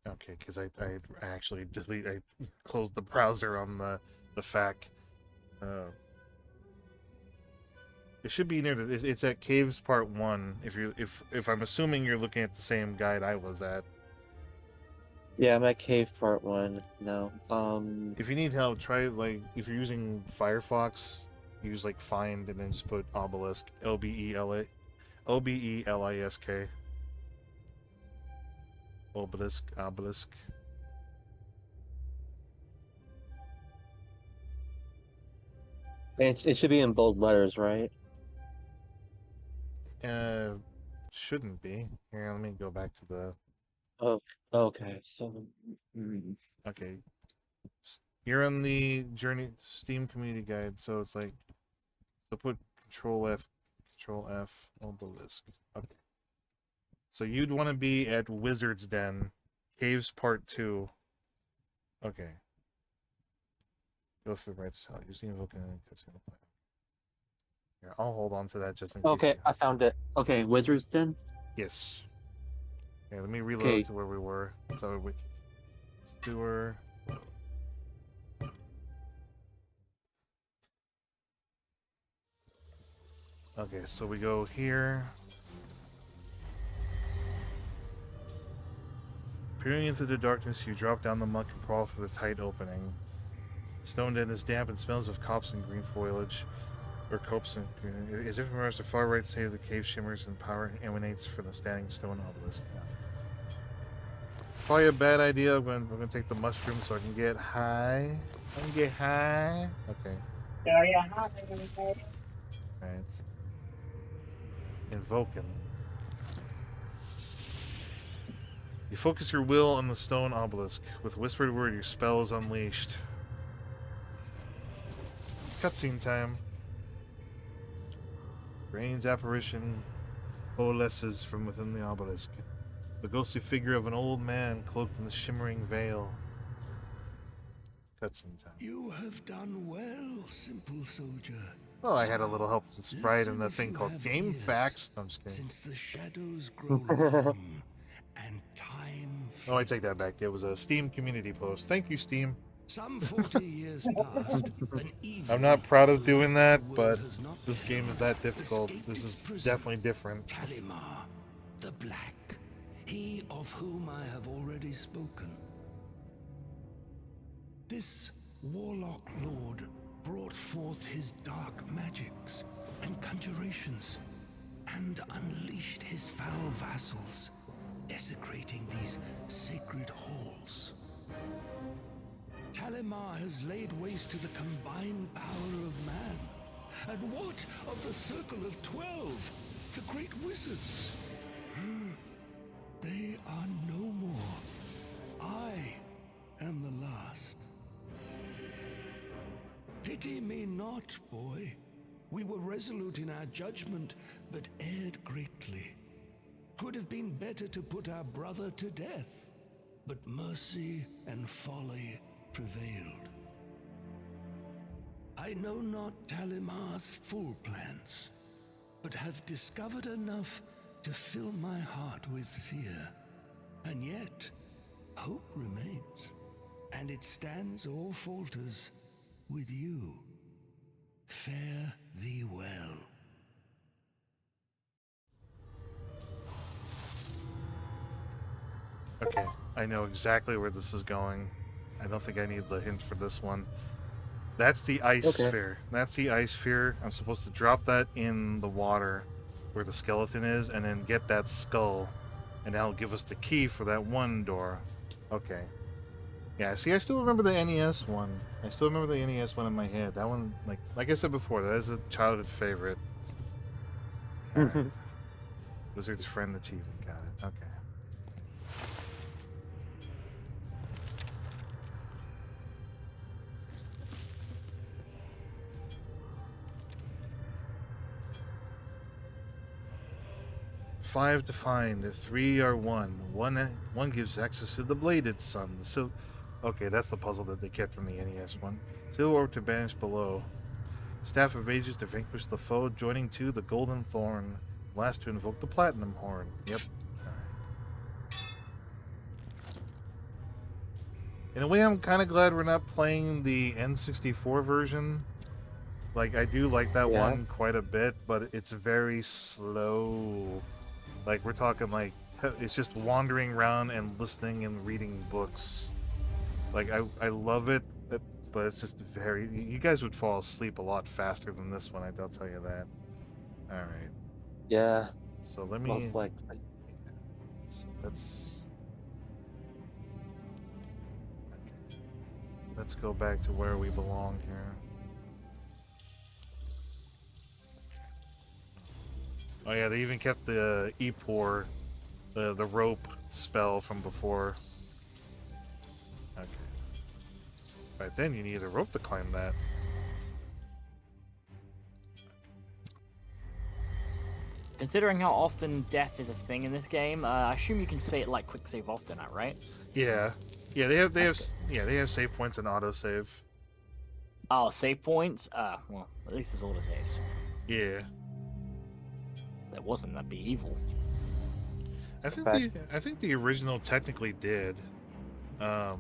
Okay, because I actually I closed the browser on the FAQ. It should be near the. It's at Caves Part 1. If I'm assuming you're looking at the same guide I was at. Yeah, I'm at Cave Part 1 now. If you need help, try like if you're using Firefox, use like find and then just put obelisk OBELISK. Obelisk. It should be in bold letters, right? Shouldn't be. Here, let me go back to the. Oh, okay. So, Okay. You're on the Journey Steam Community Guide, so it's like. So put Control F, Obelisk. Okay. So you'd want to be at Wizard's Den, Caves Part 2. Okay. Go to the right side. You're seeing looking at Here, I'll hold on to that just in case. okay, I found it. Okay, Wizard's Den. Yes. Yeah, let me reload Okay. to where we were. So we Stewart. Okay, so we go here. Peering into the darkness, you drop down the muck and crawl through the tight opening. The stone den is damp and smells of copse and green foliage. Or copse and green. As if from the far right side of the cave shimmers and power emanates from the standing stone obelisk. Yeah. Probably a bad idea when we're gonna take the mushroom so I can get high. I can get high. Okay. Alright. Invoking. You focus your will on the stone obelisk. With whispered word, your spell is unleashed. Cutscene time. Strange apparition coalesces from within the obelisk. The ghostly figure of an old man cloaked in the shimmering veil. Cutscene time. You have done well, simple soldier. Oh, I had a little help from Sprite and Listen that if thing you called have Game ears, Facts. No, I'm just kidding. Since the shadows grow long and time Oh, I take that back. It was a Steam community post. Thank you, Steam. Some 40 years past, an evil I'm not proud of doing the that, world but has not this game is beheld that difficult. escaped This its is prison. definitely different. Talimar, the Black, he of whom I have already spoken. This warlock lord brought forth his dark magics and conjurations, and unleashed his foul vassals, desecrating these sacred halls. Talimar has laid waste to the combined power of man. And what of the Circle of 12, the great wizards? They are no more. I am the last. Pity me not, boy. We were resolute in our judgment, but erred greatly. 'Twould have been better to put our brother to death, but mercy and folly prevailed. I know not Talimar's full plans, but have discovered enough to fill my heart with fear. And yet, hope remains, and it stands or falters with you. Fare thee well. Okay, I know exactly where this is going. I don't think I need the hint for this one. That's the ice Okay. sphere. That's the ice sphere. I'm supposed to drop that in the water where the skeleton is and then get that skull. And that'll give us the key for that one door. Okay. Yeah, see, I still remember the NES one. I still remember the NES one in my head. That one, like I said before, that is a childhood favorite. Alright. Wizard's Friend achievement. Got it. Okay. Five to find. The three are one. One gives access to the bladed sun. So, okay, that's the puzzle that they kept from the NES one. Silver orb to banish below. Staff of Ages to vanquish the foe. Joining two, the golden thorn. Last to invoke the platinum horn. Yep. Alright. In a way, I'm kind of glad we're not playing the N64 version. Like, I do like that one quite a bit, but it's very slow. Like, we're talking, like, it's just wandering around and listening and reading books. Like, I love it, but it's just very... You guys would fall asleep a lot faster than this one, I'll tell you that. Alright. Yeah. So let me... Most likely. Let's... Okay. Let's go back to where we belong here. Oh yeah, they even kept the Epor, the rope spell from before. Okay. Right then, you need a rope to climb that. Considering how often death is a thing in this game, I assume you can say it like quick save often, right? Yeah, yeah, they have save points and auto save. Oh, save points. Well, at least there's auto saves. Yeah. If there wasn't, that'd be evil. I think the original technically did. Because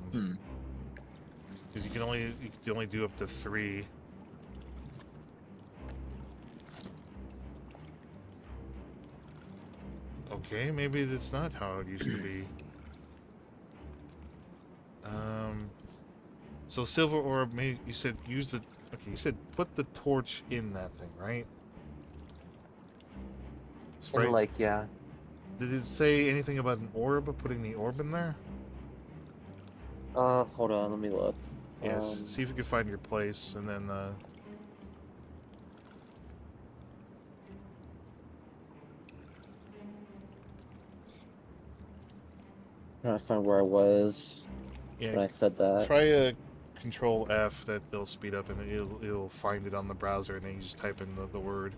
you can only do up to 3. Okay, maybe that's not how it used to be. So silver orb, maybe you said use the... Okay, you said put the torch in that thing, right? And like, yeah. Did it say anything about an orb, putting the orb in there? Hold on, let me look. Yes, see if you can find your place, and then, Trying to find where I was when I said that. try a Control F, that'll speed up, and it'll find it on the browser, and then you just type in the word.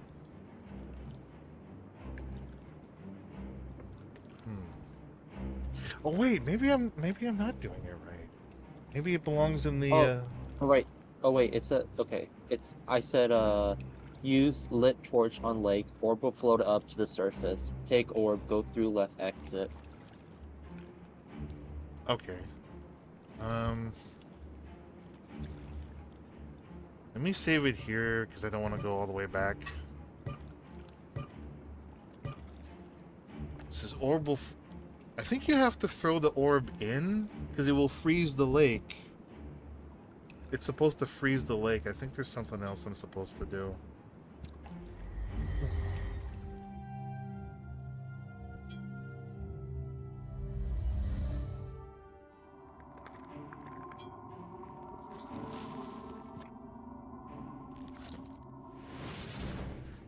Oh wait, maybe I'm not doing it right. Maybe it belongs in the. Oh right. Oh wait, it said okay. I said use lit torch on lake. Orb will float up to the surface. Take orb. Go through left exit. Okay. Let me save it here because I don't want to go all the way back. This is orb will. I think you have to throw the orb in because it will freeze the lake. It's supposed to freeze the lake. I think there's something else I'm supposed to do.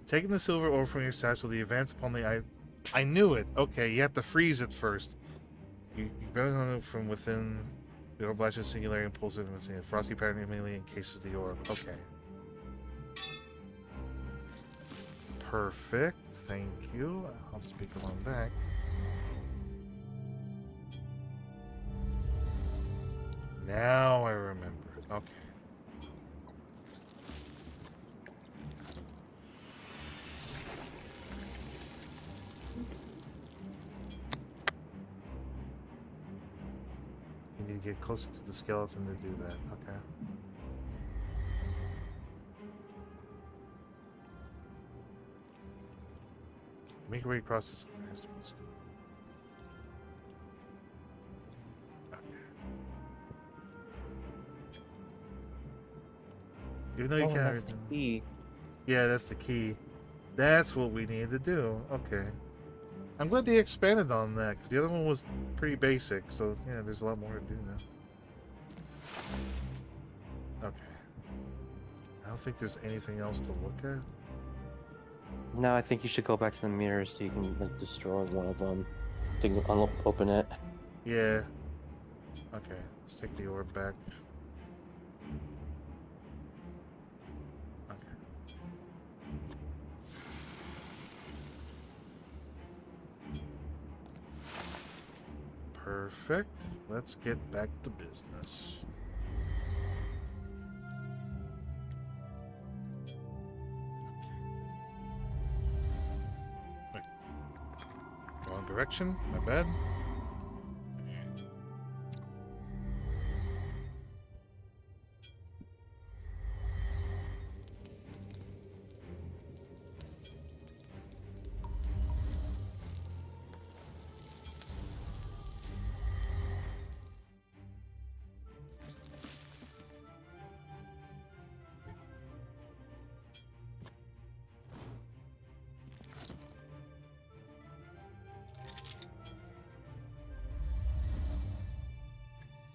Taking the silver orb from your satchel, the advance upon the I knew it. Okay, you have to freeze it first. You better know from within the orb latches singularity and pulls it in a frosty pattern immediately encases the orb. Okay. Perfect. Thank you. I'll speak along back. Now I remember. Okay. you get closer to the skeleton to do that. Okay. Make your way across this. Even though you Oh, can't. that's the key. Yeah, that's the key. That's what we need to do. Okay. I'm glad they expanded on that, because the other one was pretty basic, so yeah, there's a lot more to do now. Okay. I don't think there's anything else to look at. No, I think you should go back to the mirror so you can like destroy one of them to open it. Yeah. Okay, let's take the orb back. Okay. Perfect. Let's get back to business. Wait. Wrong direction. My bad.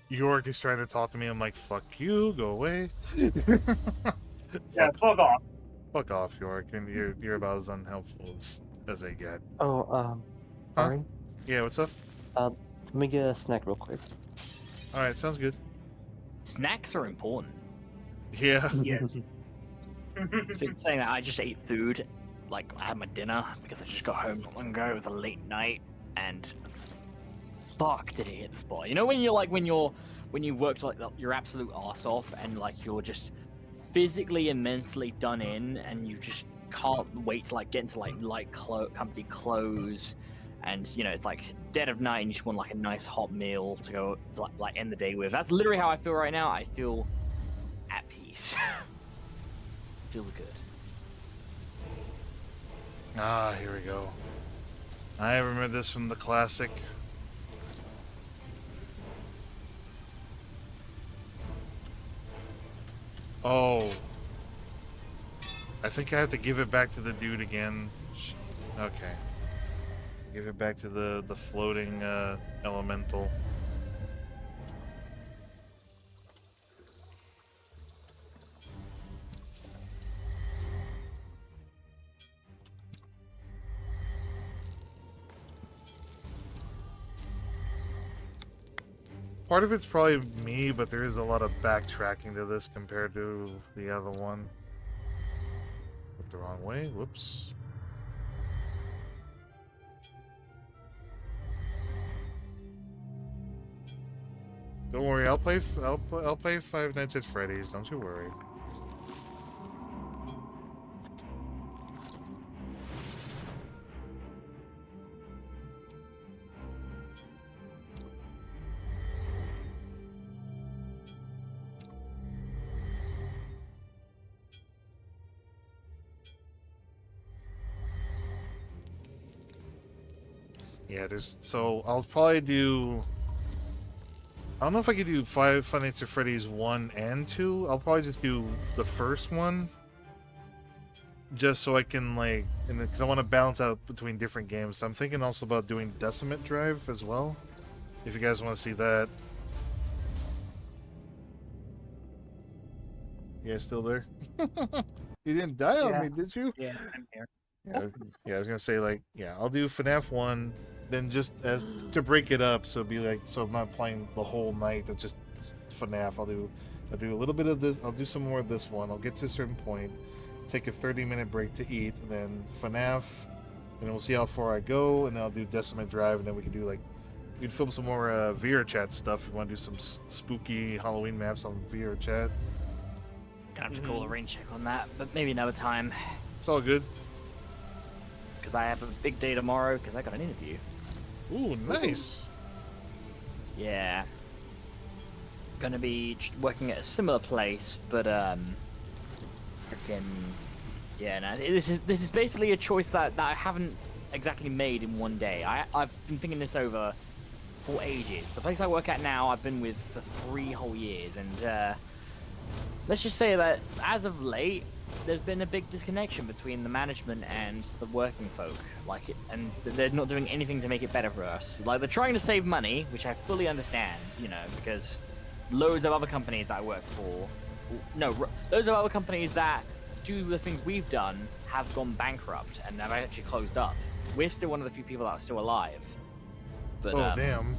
York is trying to talk to me. I'm like, fuck you, go away. Yeah, fuck off. Fuck off, York. And you're about as unhelpful as they get. Oh, Huh? Ari, Yeah, what's up? let me get a snack real quick. Alright, sounds good. Snacks are important. Yeah. Yeah. Speaking saying that, I just ate food. Like, I had my dinner because I just got home not long ago. It was a late night, and fuck, did it hit the spot. You know when you've worked like your absolute ass off, and like you're just physically and mentally done in, and you just can't wait to like get into like company clothes, and you know it's like dead of night, and you just want like a nice hot meal to go to, like end the day with. That's literally how I feel right now. I feel at peace. Feels good. Ah, here we go. I remember this from the classic. Oh. I think I have to give it back to the dude again. Okay. Give it back to the floating elemental. Part of it's probably me, but there is a lot of backtracking to this compared to the other one. Went the wrong way. Whoops. Don't worry, I'll play Five Nights at Freddy's. Don't you worry. Yeah, I'll probably do. I don't know if I could do Five Nights at Freddy's 1 and 2. I'll probably just do the first one. Just so I can, like, because I want to balance out between different games. So I'm thinking also about doing Decimate Drive as well. If you guys want to see that. Yeah, still there? You didn't die on me, did you? Yeah, I'm here. Yeah, I was gonna say, like, yeah, I'll do FNAF 1, then just as to break it up, so it'd be like, so I'm not playing the whole night of just FNAF. I'll do a little bit of this, I'll do some more of this one, I'll get to a certain point, take a 30-minute break to eat, and then FNAF, and then we'll see how far I go, and then I'll do Decimate Drive, and then we can do, like, we can film some more VR chat stuff if you want to do some spooky Halloween maps on VR chat. Gonna have to call a rain check on that, but maybe another time. It's all good. Because I have a big day tomorrow, because I got an interview. Ooh, nice. Yeah. gonna be working at a similar place, but freaking yeah. No, this is basically a choice that I haven't exactly made in one day. I've been thinking this over for ages. The place I work at now, I've been with for 3 whole years, and let's just say that as of late, there's been a big disconnection between the management and the working folk. And they're not doing anything to make it better for us. Like, they're trying to save money, which I fully understand, you know, because loads of other companies I work for, loads of other companies that do the things we've done have gone bankrupt and have actually closed up. We're still one of the few people that are still alive. But, Oh damn!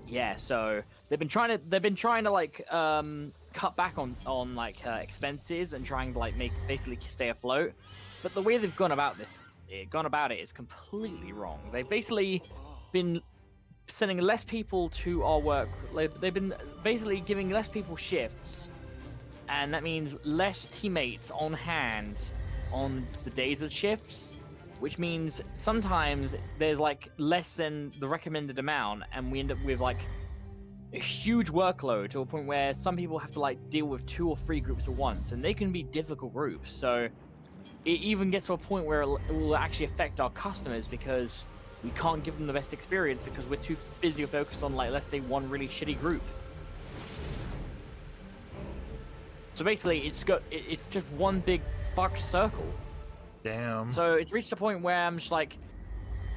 yeah, so they've been trying to like cut back on like expenses and trying to like basically stay afloat. But the way they've gone about it is completely wrong. They've basically been sending less people to our work. They've been basically giving less people shifts, and that means less teammates on hand on the days of shifts. Which means sometimes there's like less than the recommended amount, and we end up with like a huge workload to a point where some people have to like deal with 2 or 3 groups at once, and they can be difficult groups. So it even gets to a point where it will actually affect our customers because we can't give them the best experience because we're too busy or focused on, like, let's say, one really shitty group. So basically, it's just one big fucked circle. Damn. So it's reached a point where I'm just like,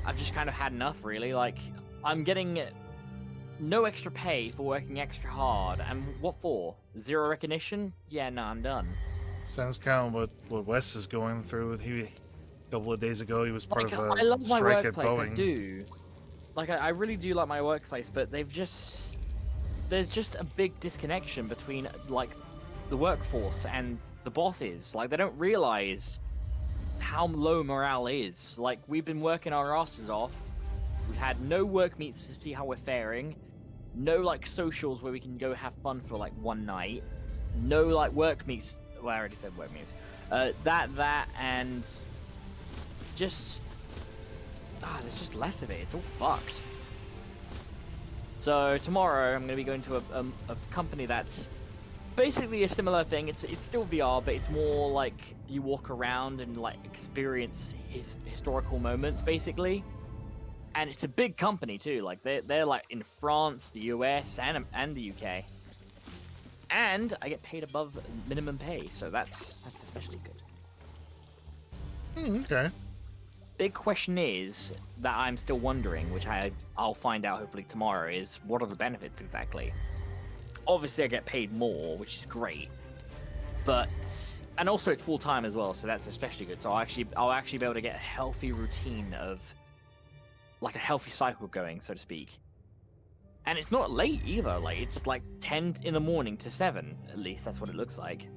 I've just kind of had enough, really. Like, I'm getting no extra pay for working extra hard, and what for? 0 recognition? Yeah, no, I'm done. Sounds kind of what Wes is going through. A couple of days ago, he was part Like, of a I love my strike at workplace, Boeing. I do. Like, I really do like my workplace, but there's just a big disconnection between, like, the workforce and the bosses. Like, they don't realize how low morale is. Like, we've been working our asses off. We've had no work meets to see how we're faring. No, like, socials where we can go have fun for, like, one night. No, like, work meets. Well, I already said work meets. That, and just... there's just less of it. It's all fucked. So, tomorrow, I'm going to be going to a company that's basically a similar thing. It's still VR, but it's more like you walk around and like experience historical moments, basically. And it's a big company too. Like they're like in France, the US, and the UK. And I get paid above minimum pay, so that's especially good. Okay. Big question is that I'm still wondering, which I'll find out hopefully tomorrow, is what are the benefits exactly? Obviously, I get paid more, which is great, and also it's full time as well, so that's especially good. So I'll actually be able to get a healthy routine of, like, a healthy cycle going, so to speak. And it's not late either. Like, it's like 10 in the morning to 7, at least that's what it looks like.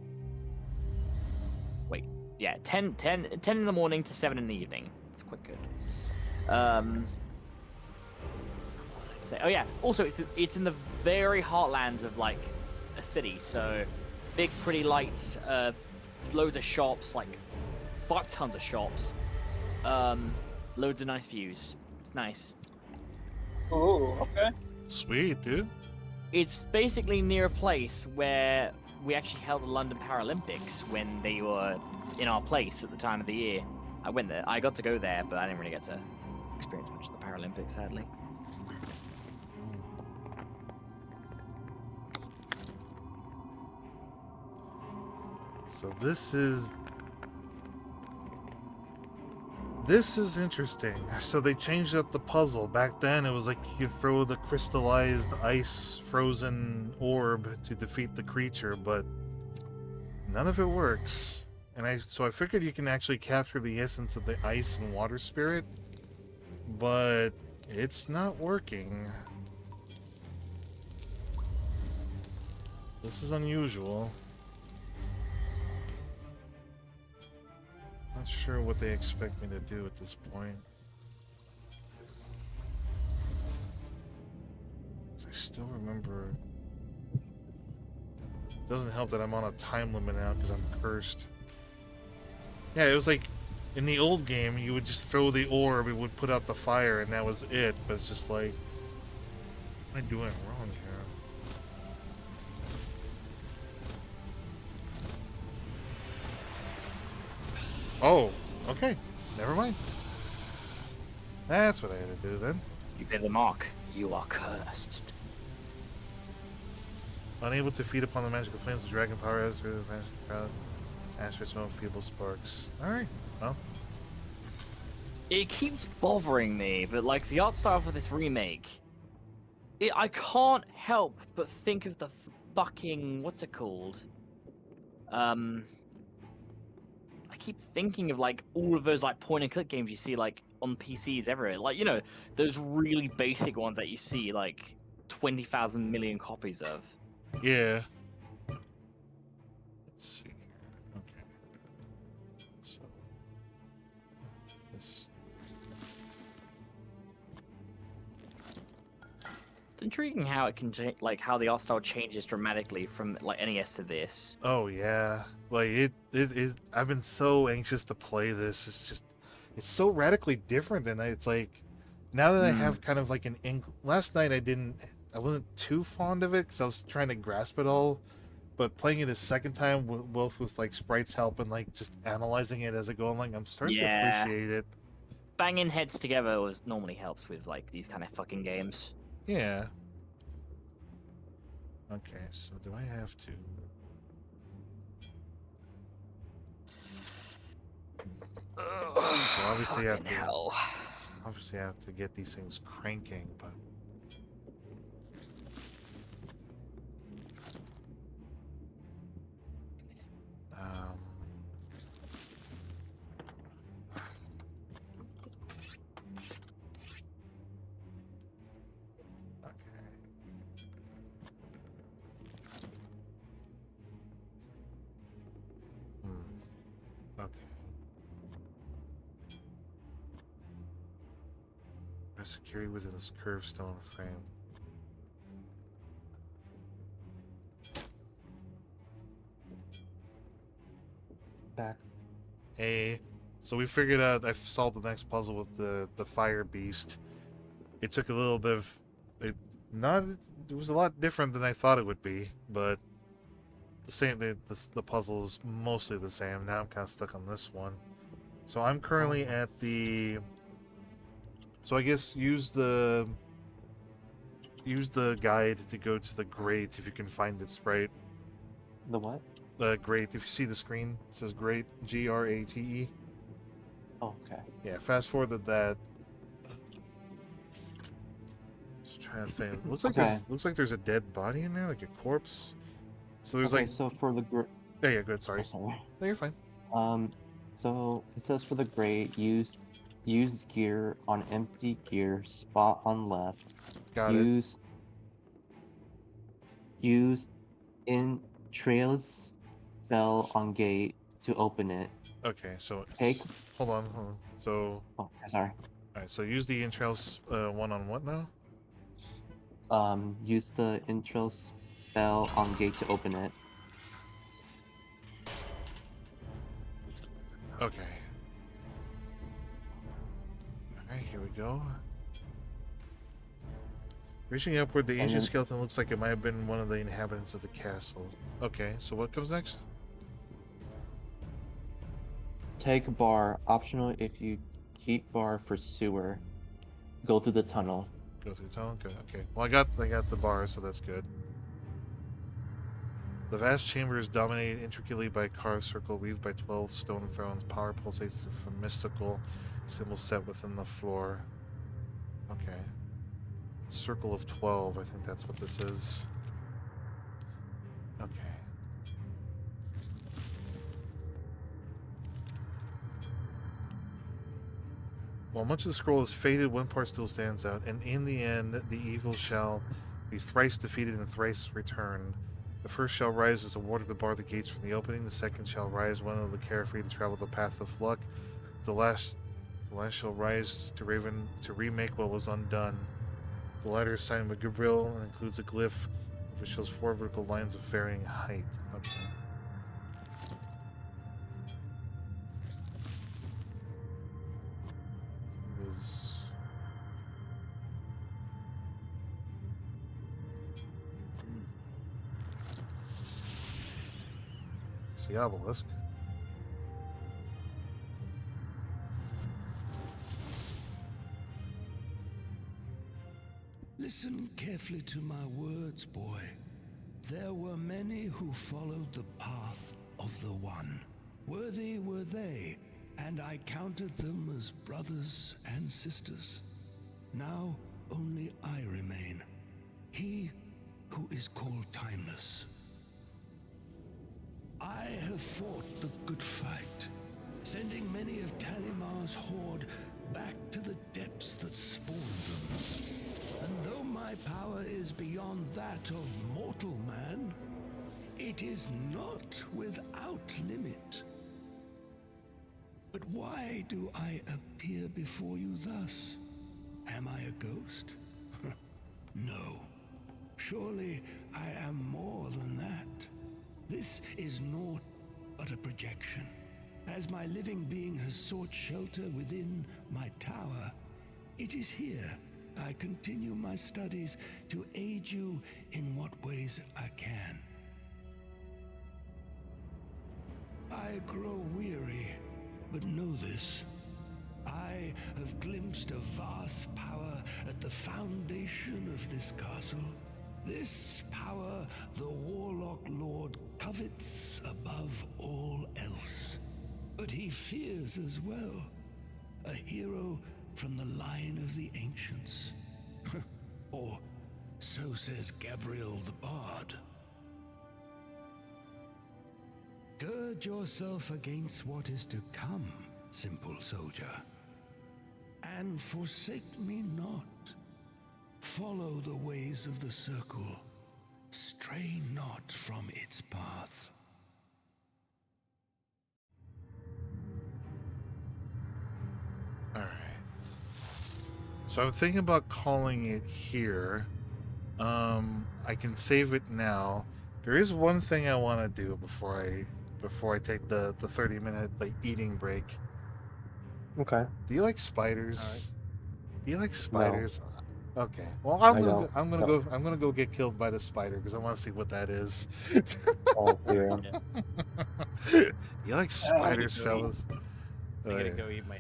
Wait, yeah, 10 in the morning to 7 in the evening. It's quite good. Oh yeah, also it's in the very heartlands of, like, a city, so big pretty lights, loads of shops, like fuck tons of shops, loads of nice views. It's nice. Oh, okay. Sweet, dude. It's basically near a place where we actually held the London Paralympics when they were in our place at the time of the year. I went there. I got to go there, but I didn't really get to experience much of the Paralympics, sadly. So this is interesting. So they changed up the puzzle. Back then it was like you throw the crystallized ice frozen orb to defeat the creature, but none of it works. And so I figured you can actually capture the essence of the ice and water spirit, but it's not working. This is unusual. Not sure what they expect me to do at this point. I still remember. It doesn't help that I'm on a time limit now because I'm cursed. Yeah, it was like in the old game, you would just throw the orb, it would put out the fire, and that was it. But it's just like, what am I doing wrong here? Oh, okay. Never mind. That's what I had to do then. You bear the mark. You are cursed. Unable to feed upon the magical flames of dragon power as the magic crowd. Aspects of feeble sparks. Alright, well. It keeps bothering me, but like the art style for this remake, I can't help but think of the fucking what's it called? I keep thinking of like all of those like point and click games you see like on PCs everywhere. Like, you know, those really basic ones that you see like 20,000 million copies of. Yeah. Let's see here. Okay. So this It's intriguing how it can like how the art style changes dramatically from like NES to this. oh yeah. Like it I've been so anxious to play this. It's so radically different and it's like now that I have kind of like last night I wasn't too fond of it because I was trying to grasp it all, but playing it a second time both with like sprites help and like just analyzing it as I go along, I'm starting to appreciate it. Banging heads together normally helps with like these kind of fucking games. Yeah. Okay, so do I have to? So obviously I have to get these things cranking, but um okay. Okay. Security within this curved stone frame. Back. Hey, so we figured out. I solved the next puzzle with the fire beast. It took a little bit of it. It was a lot different than I thought it would be, but the same. The puzzle is mostly the same. Now I'm kind of stuck on this one. So I'm currently at the. So I guess use the guide to go to the grate if you can find it, right? The what? The grate. If you see the screen, it says grate. GRATE. Oh, okay. Yeah. Fast forward to that. Just trying to think. Looks like there's a dead body in there, like a corpse. So there's like. So for the Yeah. Good. Sorry. Oh, sorry. No, you're fine. So it says for the grate, use gear on empty gear spot on left. Got it. Use in trails spell on gate to open it. Okay. So. Hold on. So. Oh, sorry. All right. So use the entrails one on what now? Use the entrails spell on gate to open it. Okay. Alright, here we go. Reaching upward, the ancient skeleton looks like it might have been one of the inhabitants of the castle. Okay, so what comes next? Take bar, optional if you keep bar for sewer. Go through the tunnel. Go through the tunnel? Okay. Well, I got the bar, so that's good. The vast chamber is dominated intricately by a carved circle weaved by 12 stone thrones. Power pulsates from mystical symbols set within the floor. Okay. Circle of 12, I think that's what this is. Okay. While much of the scroll is faded, one part still stands out, and in the end, the evil shall be thrice defeated and thrice returned. The first shall rise as a water to bar the gates from the opening. The second shall rise one of the carefree to travel the path of luck. The last shall rise to remake what was undone. The latter is signed with Gabriel and includes a glyph which shows 4 vertical lines of varying height. Okay. The obelisk. Listen carefully to my words, boy. There were many who followed the path of the One. Worthy were they, and I counted them as brothers and sisters. Now only I remain, he who is called Timeless. I have fought the good fight, sending many of Talimar's horde back to the depths that spawned them. And though my power is beyond that of mortal man, it is not without limit. But why do I appear before you thus? Am I a ghost? No. Surely I am more than that. This is naught but a projection. As my living being has sought shelter within my tower, it is here I continue my studies to aid you in what ways I can. I grow weary, but know this. I have glimpsed a vast power at the foundation of this castle. This power the Warlock Lord covets above all else. But he fears as well. A hero from the line of the ancients. Or so says Gabriel the Bard. Gird yourself against what is to come, simple soldier. And forsake me not. Follow the ways of the circle. Stray not from its path. Alright. So I'm thinking about calling it here. I can save it now. There is one thing I want to do before I take the 30-minute like eating break. Okay. Do you like spiders? Alright. Do you like spiders? Okay. Well, I don't. No. I'm gonna go get killed by the spider because I want to see what that is. Oh, yeah. You like spiders, go eat. fellas? I gotta go eat my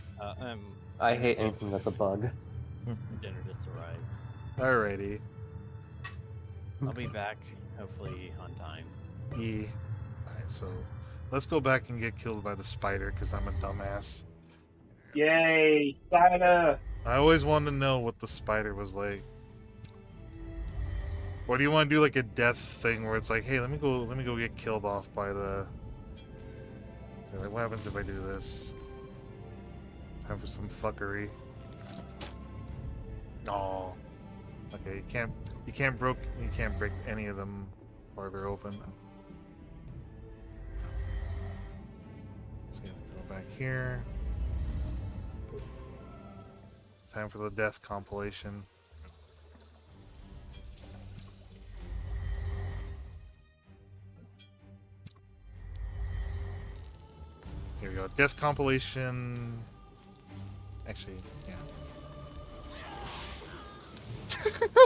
I hate anything that's a bug. dinner just arrived. Alrighty. I'll be back hopefully on time. Yeah. Alright, so let's go back and get killed by the spider because I'm a dumbass. Yay, spider! I always wanted to know what the spider was like. Or do you want to do like a death thing where it's like, hey, let me go get killed off by the. So, like, what happens if I do this? Time for some fuckery. Oh. Okay, you can't break any of them farther open. So you have to go back here. Time for the death compilation. Here we go. Death compilation. Actually, yeah.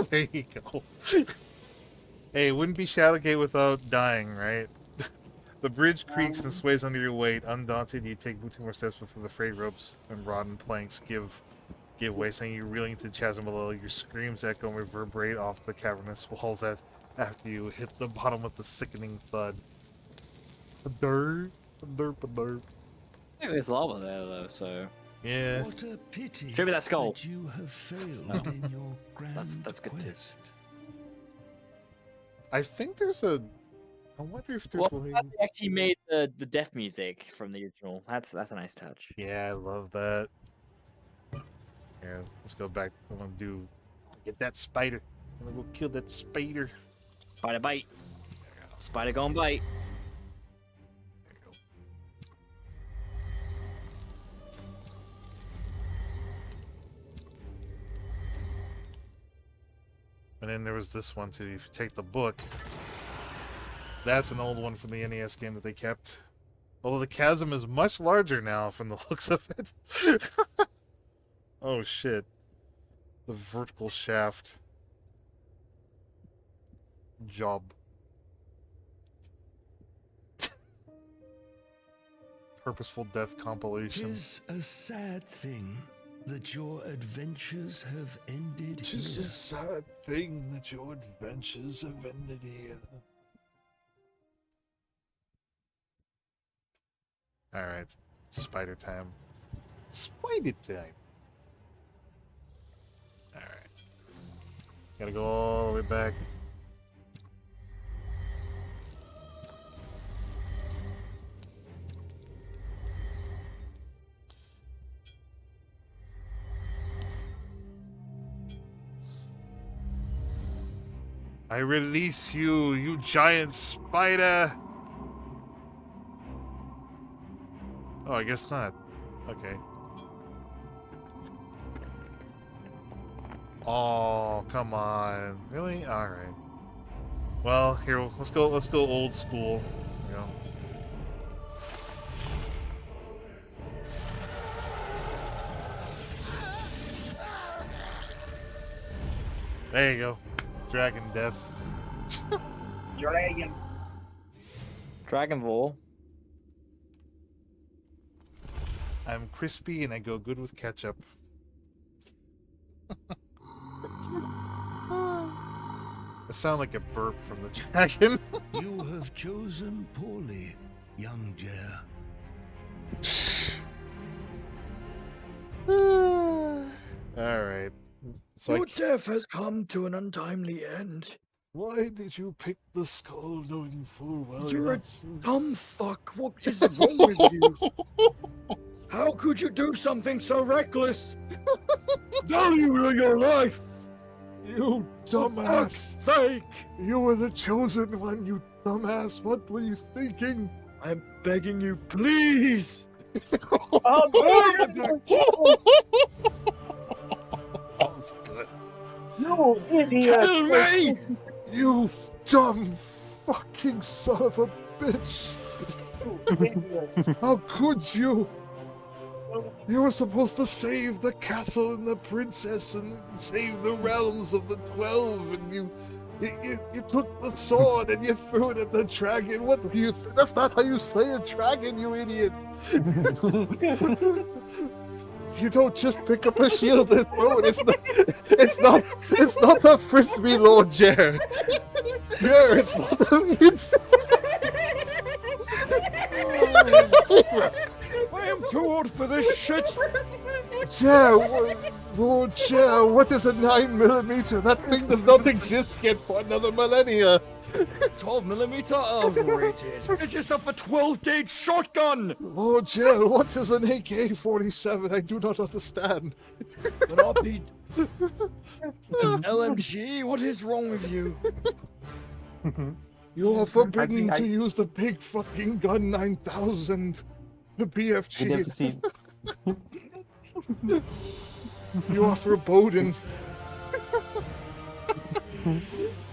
There you go. Hey, it wouldn't be Shadowgate without dying, right? The bridge creaks and sways under your weight. Undaunted, you take 2 more steps before the frayed ropes and rotten planks give way, sending you reeling into the chasm below. Your screams echo and reverberate off the cavernous walls after you hit the bottom with a sickening thud. A derp, a derp, a derp. I think there's lava there though, so Yeah. What a pity show me that skull. that you have failed in your grand That's good too. quest. I think there's a. I wonder if there's. Well, they actually made the death music from the original. That's a nice touch. Yeah, I love that. Yeah, let's go back. I want to do. Get that spider. I'm gonna go kill that spider. Spider bite. Spider gonna bite. There you go. And then there was this one too. If you take the book, that's an old one from the NES game that they kept. Although the chasm is much larger now from the looks of it. Oh shit. The vertical shaft. Job. Purposeful death compilation. 'Tis a sad thing that your adventures have ended It's just here. a sad thing that your adventures have ended here. Alright, spider time. Spider time! Alright. Gotta go all the way back. I release you, you giant spider! Oh, I guess not. Okay. Oh, come on. Really? Alright. Well, here, let's go old school. You know. There you go. Dragon death. Dragon. Dragon Ball. I'm crispy and I go good with ketchup. I sound like a burp from the dragon. You have chosen poorly, young Jer. Alright. So Your death has come to an untimely end. why did you pick the skull knowing full well You're a that's... dumb fuck. What is wrong with you? How could you do something so reckless? Value your life! You For fuck's dumbass! sake! You were the chosen one, you dumbass! What were you thinking? I'm begging you, please! Oh, boy! That was good. You idiot! Kill me! You dumb fucking son of a bitch! How could you? You were supposed to save the castle and the princess and save the realms of the 12, and you took the sword and you threw it at the dragon. What do you? That's not how you slay a dragon, you idiot! You don't just pick up a shield and throw it. It's not a frisbee, Lord Jer. Jer, it's not. I am too old for this shit! Jer, Lord Jer, what is a 9mm? That thing does not exist yet for another millennia. 12mm overrated. Get yourself a 12-gauge shotgun! Lord Jer, what is an AK-47? I do not understand. An RP... An LMG? What is wrong with you? You are forbidden I- to use the big fucking gun 9000. The We never BFG. seen. You are forbidden.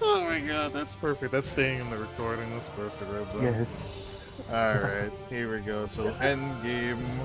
Oh my god, that's perfect. That's staying in the recording. That's perfect, right there. Yes. Alright, here we go. So, end game.